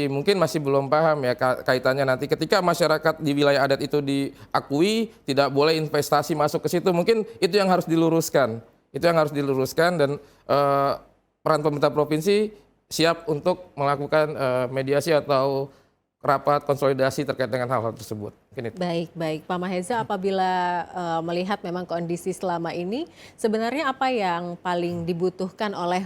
mungkin masih belum paham ya kaitannya nanti ketika masyarakat di wilayah adat itu diakui tidak boleh investasi masuk ke situ, mungkin itu yang harus diluruskan. Itu yang harus diluruskan, dan peran pemerintah provinsi siap untuk melakukan mediasi atau rapat konsolidasi terkait dengan hal-hal tersebut. Baik, baik. Pak Maheza, apabila melihat memang kondisi selama ini, sebenarnya apa yang paling dibutuhkan oleh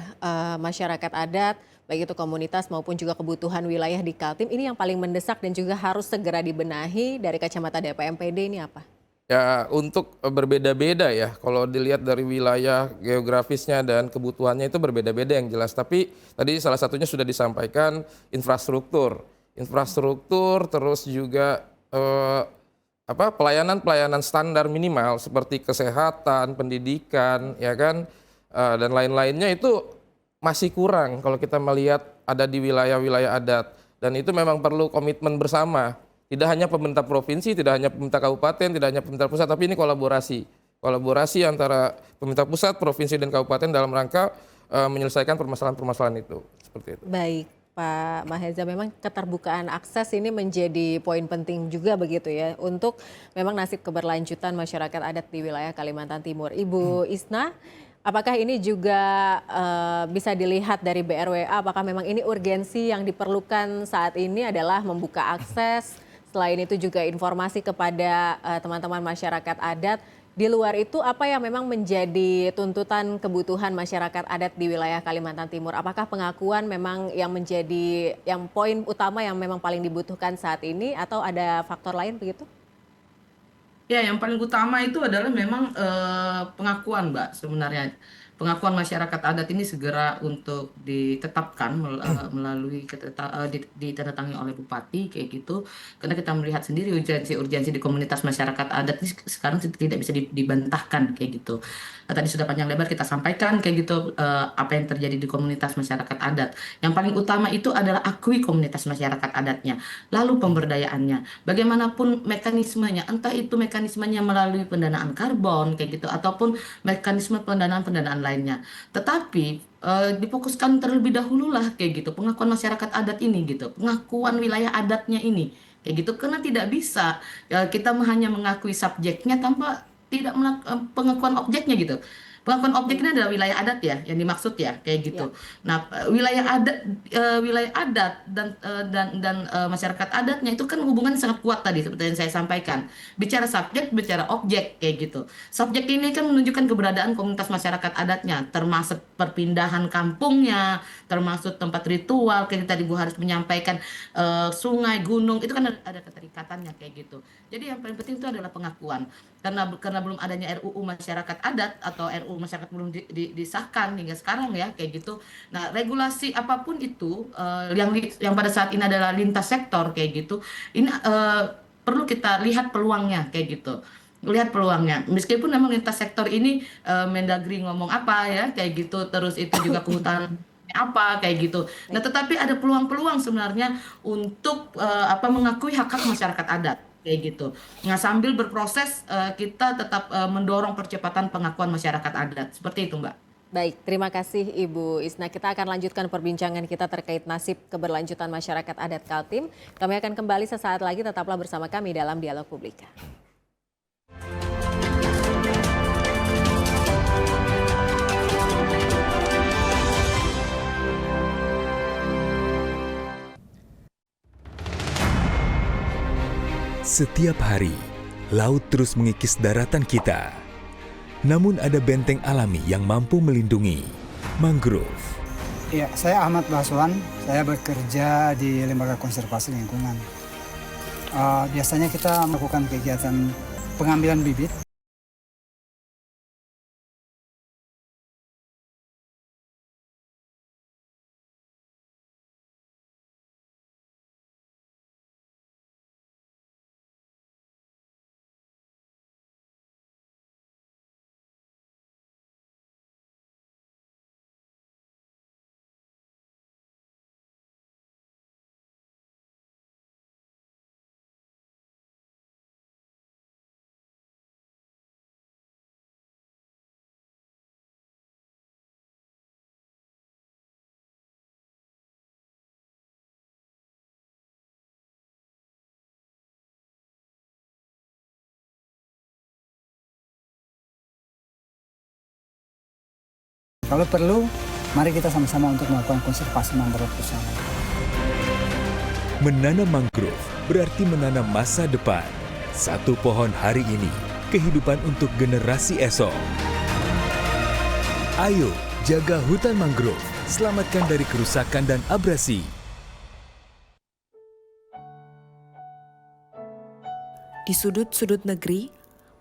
masyarakat adat, baik itu komunitas maupun juga kebutuhan wilayah di Kaltim, ini yang paling mendesak dan juga harus segera dibenahi dari kacamata DPMPD ini apa? Ya, untuk berbeda-beda ya, kalau dilihat dari wilayah geografisnya dan kebutuhannya itu berbeda-beda yang jelas. Tapi tadi salah satunya sudah disampaikan infrastruktur, terus juga pelayanan standar minimal seperti kesehatan, pendidikan, ya kan, dan lain-lainnya itu masih kurang kalau kita melihat ada di wilayah-wilayah adat, dan itu memang perlu komitmen bersama. Tidak hanya pemerintah provinsi, tidak hanya pemerintah kabupaten, tidak hanya pemerintah pusat, tapi ini kolaborasi antara pemerintah pusat, provinsi, dan kabupaten dalam rangka menyelesaikan permasalahan-permasalahan itu. Seperti itu. Baik, Pak Maheza, memang keterbukaan akses ini menjadi poin penting juga begitu ya untuk memang nasib keberlanjutan masyarakat adat di wilayah Kalimantan Timur. Ibu Isna, Apakah ini juga bisa dilihat dari BRWA, apakah memang ini urgensi yang diperlukan saat ini adalah membuka akses, selain itu juga informasi kepada teman-teman masyarakat adat. Di luar itu apa yang memang menjadi tuntutan kebutuhan masyarakat adat di wilayah Kalimantan Timur? Apakah pengakuan memang yang menjadi poin utama yang memang paling dibutuhkan saat ini atau ada faktor lain begitu? Ya, yang paling utama itu adalah memang pengakuan, Mbak, sebenarnya. Pengakuan masyarakat adat ini segera untuk ditetapkan melalui ditandatangani oleh bupati kayak gitu. Karena kita melihat sendiri urgensi di komunitas masyarakat adat ini sekarang tidak bisa dibantahkan kayak gitu. Tadi sudah panjang lebar kita sampaikan kayak gitu apa yang terjadi di komunitas masyarakat adat. Yang paling utama itu adalah akui komunitas masyarakat adatnya, lalu pemberdayaannya. Bagaimanapun mekanismenya, entah itu mekanismenya melalui pendanaan karbon kayak gitu ataupun mekanisme pendanaan lainnya. Tetapi difokuskan terlebih dahulu lah kayak gitu pengakuan masyarakat adat ini gitu, pengakuan wilayah adatnya ini kayak gitu, karena tidak bisa kita hanya mengakui subjeknya tanpa tidak pengakuan objeknya gitu. Pengakuan objeknya adalah wilayah adat ya, yang dimaksud ya kayak gitu. Nah, wilayah adat dan masyarakat adatnya itu kan hubungan sangat kuat tadi seperti yang saya sampaikan. Bicara subjek, bicara objek kayak gitu. Subjek ini kan menunjukkan keberadaan komunitas masyarakat adatnya, termasuk perpindahan kampungnya, termasuk tempat ritual. Kayak tadi Bu harus menyampaikan sungai, gunung itu kan ada keterikatannya kayak gitu. Jadi yang paling penting itu adalah pengakuan. Karena belum adanya RUU masyarakat adat atau RUU masyarakat belum disahkan hingga sekarang ya kayak gitu. Nah, regulasi apapun itu yang pada saat ini adalah lintas sektor kayak gitu. Ini perlu kita lihat peluangnya kayak gitu. Lihat peluangnya. Meskipun memang lintas sektor ini Mendagri ngomong apa ya kayak gitu, terus itu juga kehutanan apa kayak gitu. Nah, tetapi ada peluang-peluang sebenarnya untuk mengakui hak-hak masyarakat adat kayak gitu. Nah, sambil berproses kita tetap mendorong percepatan pengakuan masyarakat adat. Seperti itu, Mbak. Baik, terima kasih Ibu Isna. Kita akan lanjutkan perbincangan kita terkait nasib keberlanjutan masyarakat adat Kaltim. Kami akan kembali sesaat lagi, tetaplah bersama kami dalam Dialog Publika. Setiap hari, laut terus mengikis daratan kita. Namun ada benteng alami yang mampu melindungi, mangrove. Ya, saya Ahmad Baswan, saya bekerja di Lembaga Konservasi Lingkungan. Biasanya kita melakukan kegiatan pengambilan bibit. Kalau perlu, mari kita sama-sama untuk melakukan konservasi mangrove bersama. Menanam mangrove berarti menanam masa depan. Satu pohon hari ini, kehidupan untuk generasi esok. Ayo, jaga hutan mangrove, selamatkan dari kerusakan dan abrasi. Di sudut-sudut negeri,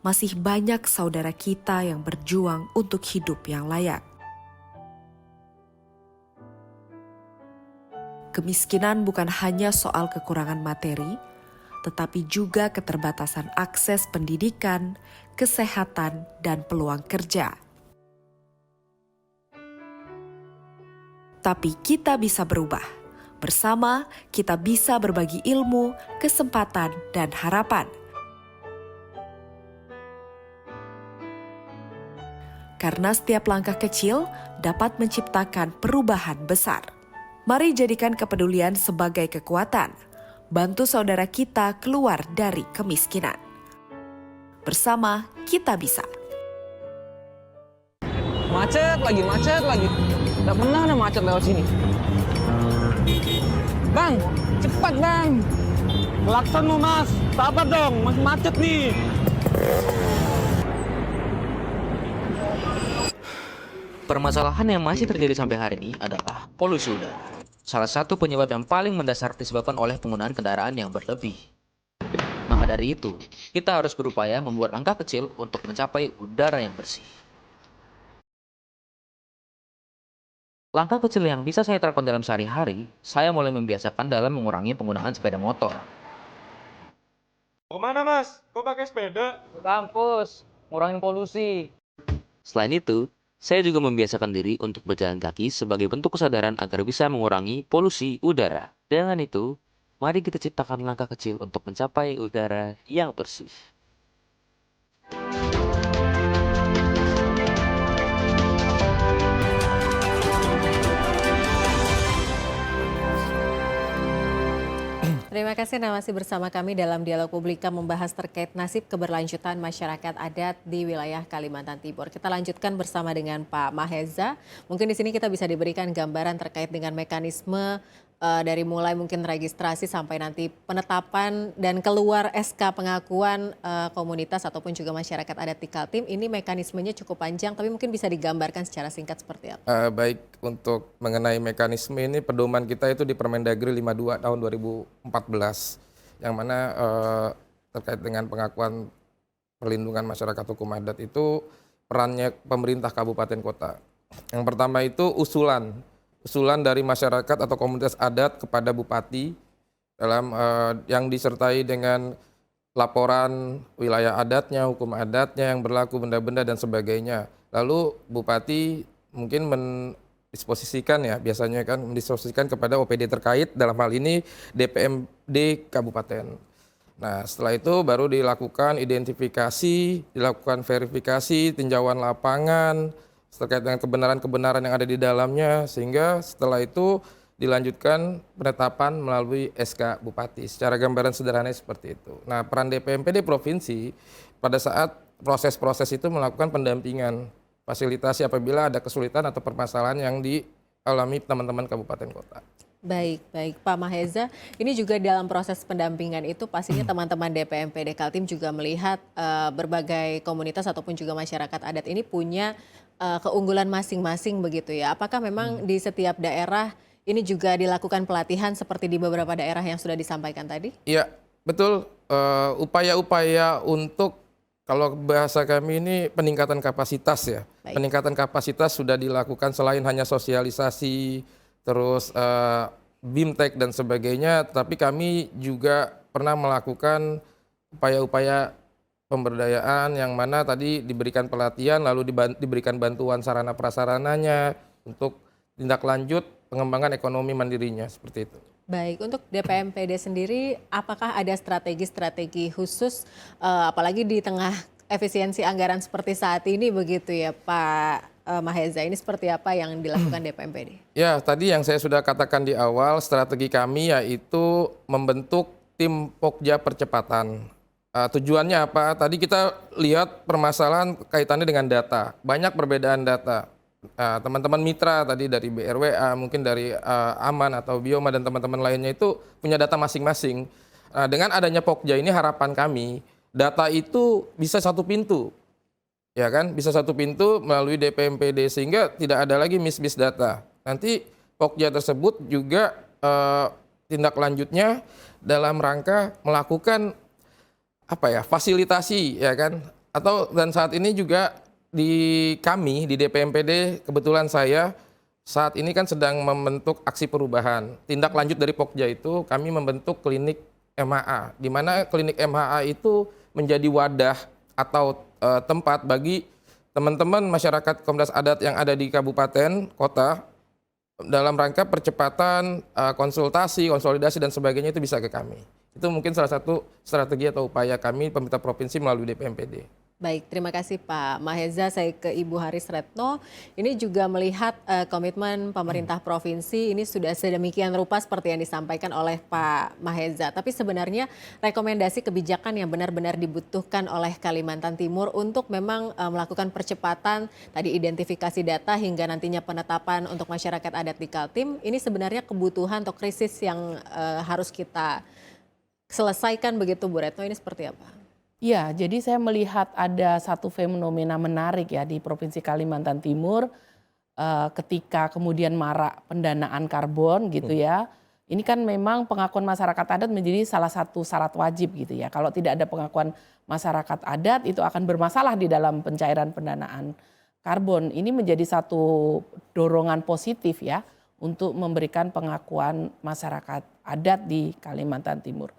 masih banyak saudara kita yang berjuang untuk hidup yang layak. Kemiskinan bukan hanya soal kekurangan materi, tetapi juga keterbatasan akses pendidikan, kesehatan, dan peluang kerja. Tapi kita bisa berubah. Bersama, kita bisa berbagi ilmu, kesempatan, dan harapan. Karena setiap langkah kecil dapat menciptakan perubahan besar. Mari jadikan kepedulian sebagai kekuatan. Bantu saudara kita keluar dari kemiskinan. Bersama kita bisa. Macet lagi. Gak pernah ada macet lewat sini. Bang, cepat bang. Klakson mas, sabar dong, masih macet nih. Permasalahan yang masih terjadi sampai hari ini adalah polusi udara. Salah satu penyebab yang paling mendasar disebabkan oleh penggunaan kendaraan yang berlebih. Maka dari itu, kita harus berupaya membuat langkah kecil untuk mencapai udara yang bersih. Langkah kecil yang bisa saya terapkan dalam sehari-hari, saya mulai membiasakan dalam mengurangi penggunaan sepeda motor. Mau kemana mas? Kok pakai sepeda? Ke kampus, ngurangin polusi. Selain itu, saya juga membiasakan diri untuk berjalan kaki sebagai bentuk kesadaran agar bisa mengurangi polusi udara. Dengan itu, mari kita ciptakan langkah kecil untuk mencapai udara yang bersih. Terima kasih Anda masih bersama kami dalam Dialog Publika membahas terkait nasib keberlanjutan masyarakat adat di wilayah Kalimantan Timur. Kita lanjutkan bersama dengan Pak Maheza. Mungkin di sini kita bisa diberikan gambaran terkait dengan mekanisme dari mulai mungkin registrasi sampai nanti penetapan dan keluar SK pengakuan komunitas ataupun juga masyarakat adat di Kaltim. Ini mekanismenya cukup panjang, tapi mungkin bisa digambarkan secara singkat seperti apa? Baik, untuk mengenai mekanisme ini pedoman kita itu di Permendagri 52 tahun 2014 yang mana terkait dengan pengakuan perlindungan masyarakat hukum adat itu perannya pemerintah kabupaten kota. Yang pertama itu usulan dari masyarakat atau komunitas adat kepada bupati dalam yang disertai dengan laporan wilayah adatnya, hukum adatnya yang berlaku, benda-benda dan sebagainya. Lalu bupati mungkin mendisposisikan ya, biasanya kan mendisposisikan kepada OPD terkait, dalam hal ini DPMD kabupaten. Nah, setelah itu baru dilakukan identifikasi, dilakukan verifikasi, tinjauan lapangan terkait dengan kebenaran-kebenaran yang ada di dalamnya, sehingga setelah itu dilanjutkan penetapan melalui SK Bupati. Secara gambaran sederhana seperti itu. Nah, peran DPMPD Provinsi pada saat proses-proses itu melakukan pendampingan, fasilitasi apabila ada kesulitan atau permasalahan yang dialami teman-teman kabupaten kota. Baik, Pak Maheza. Ini juga dalam proses pendampingan itu pastinya teman-teman DPMPD Kaltim juga melihat berbagai komunitas ataupun juga masyarakat adat ini punya keunggulan masing-masing begitu ya. Apakah memang di setiap daerah ini juga dilakukan pelatihan seperti di beberapa daerah yang sudah disampaikan tadi? Iya, betul. Upaya-upaya untuk, kalau bahasa kami ini peningkatan kapasitas ya. Baik. Peningkatan kapasitas sudah dilakukan selain hanya sosialisasi, terus BIMTEK dan sebagainya, tapi kami juga pernah melakukan upaya-upaya pemberdayaan yang mana tadi diberikan pelatihan, lalu diberikan bantuan sarana prasarananya untuk tindak lanjut pengembangan ekonomi mandirinya, seperti itu. Baik, untuk DPMPD sendiri apakah ada strategi-strategi khusus apalagi di tengah efisiensi anggaran seperti saat ini begitu ya Pak Maheza, ini seperti apa yang dilakukan DPMPD? Ya, tadi yang saya sudah katakan di awal, strategi kami yaitu membentuk tim Pokja percepatan. Tujuannya apa? Tadi kita lihat permasalahan kaitannya dengan data, banyak perbedaan data. Teman-teman mitra tadi dari BRWA, mungkin dari Aman atau Bioma dan teman-teman lainnya itu punya data masing-masing. Dengan adanya Pokja ini harapan kami, data itu bisa satu pintu. Ya kan, bisa satu pintu melalui DPMPD sehingga tidak ada lagi miss data. Nanti Pokja tersebut juga tindak lanjutnya dalam rangka melakukan fasilitasi ya kan, atau dan saat ini juga di kami di DPMPD kebetulan saya saat ini kan sedang membentuk aksi perubahan. Tindak lanjut dari Pokja itu kami membentuk klinik MHA, di mana klinik MHA itu menjadi wadah atau tempat bagi teman-teman masyarakat komunitas adat yang ada di kabupaten, kota, dalam rangka percepatan konsultasi, konsolidasi dan sebagainya itu bisa ke kami. Itu mungkin salah satu strategi atau upaya kami pemerintah provinsi melalui DPMPD. Baik, terima kasih Pak Maheza. Saya ke Ibu Haris Retno. Ini juga melihat komitmen pemerintah provinsi ini sudah sedemikian rupa seperti yang disampaikan oleh Pak Maheza. Tapi sebenarnya rekomendasi kebijakan yang benar-benar dibutuhkan oleh Kalimantan Timur untuk memang melakukan percepatan tadi identifikasi data hingga nantinya penetapan untuk masyarakat adat di Kaltim. Ini sebenarnya kebutuhan atau krisis yang harus kita selesaikan begitu Bu Retno, ini seperti apa? Ya, jadi saya melihat ada satu fenomena menarik ya di Provinsi Kalimantan Timur ketika kemudian marak pendanaan karbon gitu ya. Ini kan memang pengakuan masyarakat adat menjadi salah satu syarat wajib gitu ya. Kalau tidak ada pengakuan masyarakat adat itu akan bermasalah di dalam pencairan pendanaan karbon. Ini menjadi satu dorongan positif ya untuk memberikan pengakuan masyarakat adat di Kalimantan Timur.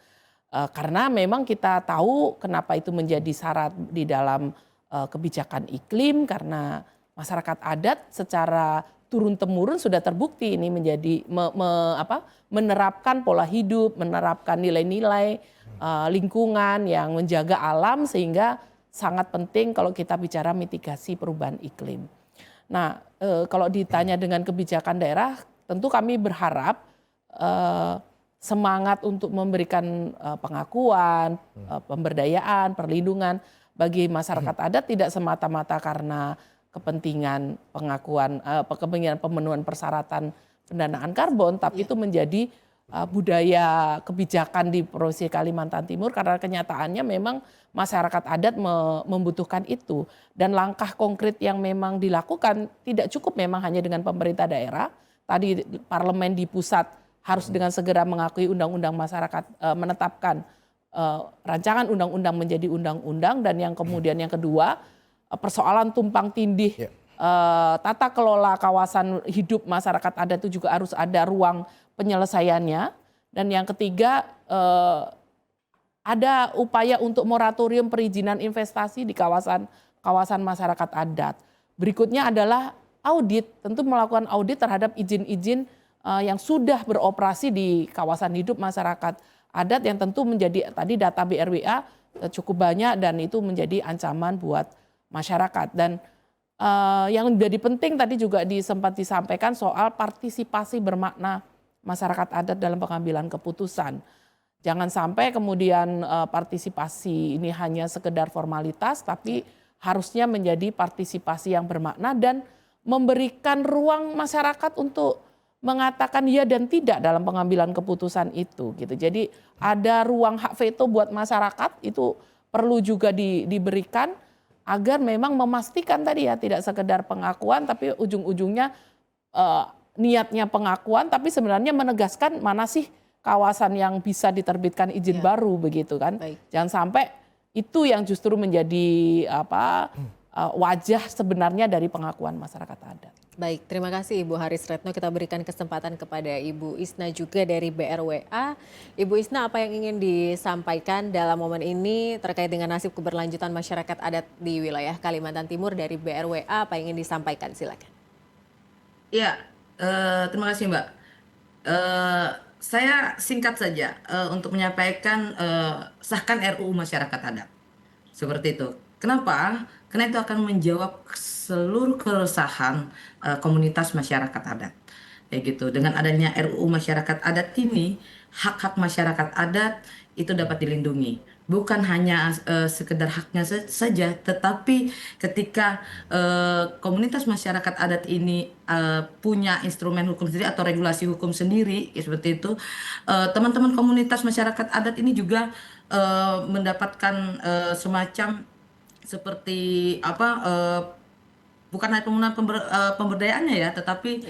Karena memang kita tahu kenapa itu menjadi syarat di dalam kebijakan iklim, karena masyarakat adat secara turun-temurun sudah terbukti ini menjadi menerapkan pola hidup, menerapkan nilai-nilai lingkungan yang menjaga alam, sehingga sangat penting kalau kita bicara mitigasi perubahan iklim. Nah, kalau ditanya dengan kebijakan daerah, tentu kami berharap semangat untuk memberikan pengakuan, pemberdayaan, perlindungan bagi masyarakat adat tidak semata-mata karena kepentingan pengakuan, kepentingan pemenuhan persyaratan pendanaan karbon, tapi itu menjadi budaya kebijakan di Provinsi Kalimantan Timur karena kenyataannya memang masyarakat adat membutuhkan itu. Dan langkah konkret yang memang dilakukan tidak cukup memang hanya dengan pemerintah daerah, tadi parlemen di pusat harus dengan segera mengakui undang-undang masyarakat, menetapkan rancangan undang-undang menjadi undang-undang, dan yang kemudian yang kedua persoalan tumpang tindih tata kelola kawasan hidup masyarakat adat itu juga harus ada ruang penyelesaiannya, dan yang ketiga ada upaya untuk moratorium perizinan investasi di kawasan masyarakat adat. Berikutnya adalah audit, tentu melakukan audit terhadap izin-izin yang sudah beroperasi di kawasan hidup masyarakat adat yang tentu menjadi tadi data BRWA cukup banyak dan itu menjadi ancaman buat masyarakat. Dan yang menjadi penting tadi juga sempat disampaikan soal partisipasi bermakna masyarakat adat dalam pengambilan keputusan. Jangan sampai kemudian partisipasi ini hanya sekedar formalitas, tapi harusnya menjadi partisipasi yang bermakna dan memberikan ruang masyarakat untuk mengatakan ya dan tidak dalam pengambilan keputusan itu gitu. Jadi ada ruang hak veto buat masyarakat, itu perlu juga diberikan agar memang memastikan tadi ya tidak sekedar pengakuan tapi ujung-ujungnya niatnya pengakuan tapi sebenarnya menegaskan mana sih kawasan yang bisa diterbitkan izin baru begitu kan. Baik. Jangan sampai itu yang justru menjadi wajah sebenarnya dari pengakuan masyarakat adat. Baik, terima kasih Ibu Haris Retno. Kita berikan kesempatan kepada Ibu Isna juga dari BRWA. Ibu Isna, apa yang ingin disampaikan dalam momen ini terkait dengan nasib keberlanjutan masyarakat adat di wilayah Kalimantan Timur dari BRWA? Apa yang ingin disampaikan? Silakan. Ya, terima kasih Mbak. Saya singkat saja untuk menyampaikan sahkan RUU masyarakat adat. Seperti itu. Kenapa? Karena itu akan menjawab seluruh keresahan komunitas masyarakat adat. Kayak gitu. Dengan adanya RUU masyarakat adat ini, hak-hak masyarakat adat itu dapat dilindungi. Bukan hanya sekedar haknya saja, tetapi ketika komunitas masyarakat adat ini punya instrumen hukum sendiri atau regulasi hukum sendiri, ya seperti itu, teman-teman komunitas masyarakat adat ini juga mendapatkan semacam seperti bukan hanya penggunaan pemberdayaannya ya, tetapi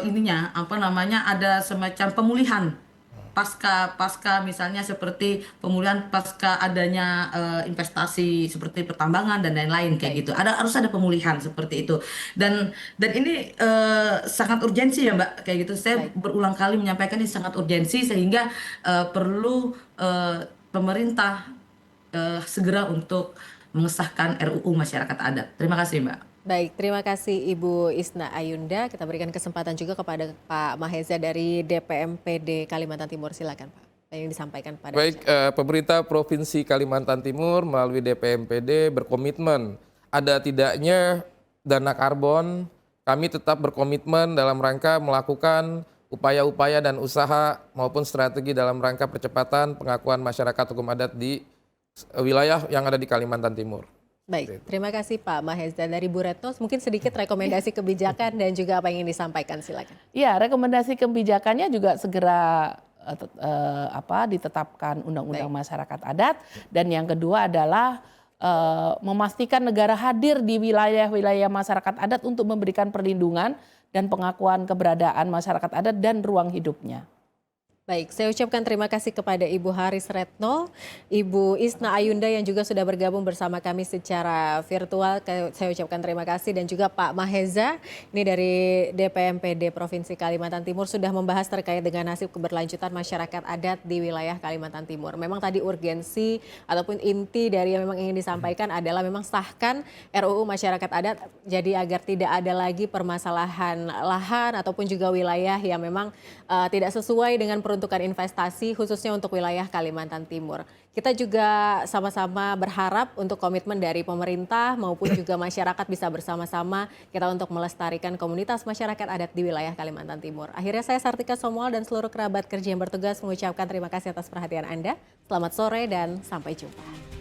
ininya ada semacam pemulihan pasca misalnya seperti pemulihan pasca adanya investasi seperti pertambangan dan lain-lain kayak gitu. Harus ada pemulihan seperti itu. Dan ini sangat urgensi ya Mbak kayak gitu. Saya berulang kali menyampaikan ini sangat urgensi sehingga perlu pemerintah segera untuk mengesahkan RUU masyarakat adat. Terima kasih Mbak. Baik, terima kasih Ibu Isna Ayunda. Kita berikan kesempatan juga kepada Pak Maheza dari DPMPD Kalimantan Timur. Silakan Pak. yang disampaikan pada Baik, pemerintah Provinsi Kalimantan Timur melalui DPMPD berkomitmen ada tidaknya dana karbon, kami tetap berkomitmen dalam rangka melakukan upaya-upaya dan usaha maupun strategi dalam rangka percepatan pengakuan masyarakat hukum adat di wilayah yang ada di Kalimantan Timur. Baik, terima kasih Pak Mahesa. Dari Bu Retno, mungkin sedikit rekomendasi kebijakan dan juga apa yang ingin disampaikan, silakan. Ya, rekomendasi kebijakannya juga segera ditetapkan undang-undang masyarakat adat, dan yang kedua adalah memastikan negara hadir di wilayah-wilayah masyarakat adat untuk memberikan perlindungan dan pengakuan keberadaan masyarakat adat dan ruang hidupnya. Baik, saya ucapkan terima kasih kepada Ibu Haris Retno, Ibu Isna Ayunda yang juga sudah bergabung bersama kami secara virtual. Saya ucapkan terima kasih, dan juga Pak Mahesa, ini dari DPMPD Provinsi Kalimantan Timur, sudah membahas terkait dengan nasib keberlanjutan masyarakat adat di wilayah Kalimantan Timur. Memang tadi urgensi ataupun inti dari yang memang ingin disampaikan adalah memang sahkan RUU Masyarakat Adat, jadi agar tidak ada lagi permasalahan lahan ataupun juga wilayah yang memang tidak sesuai dengan peruntukan investasi khususnya untuk wilayah Kalimantan Timur. Kita juga sama-sama berharap untuk komitmen dari pemerintah maupun juga masyarakat bisa bersama-sama kita untuk melestarikan komunitas masyarakat adat di wilayah Kalimantan Timur. Akhirnya saya Sartika Somual dan seluruh kerabat kerja yang bertugas mengucapkan terima kasih atas perhatian Anda. Selamat sore dan sampai jumpa.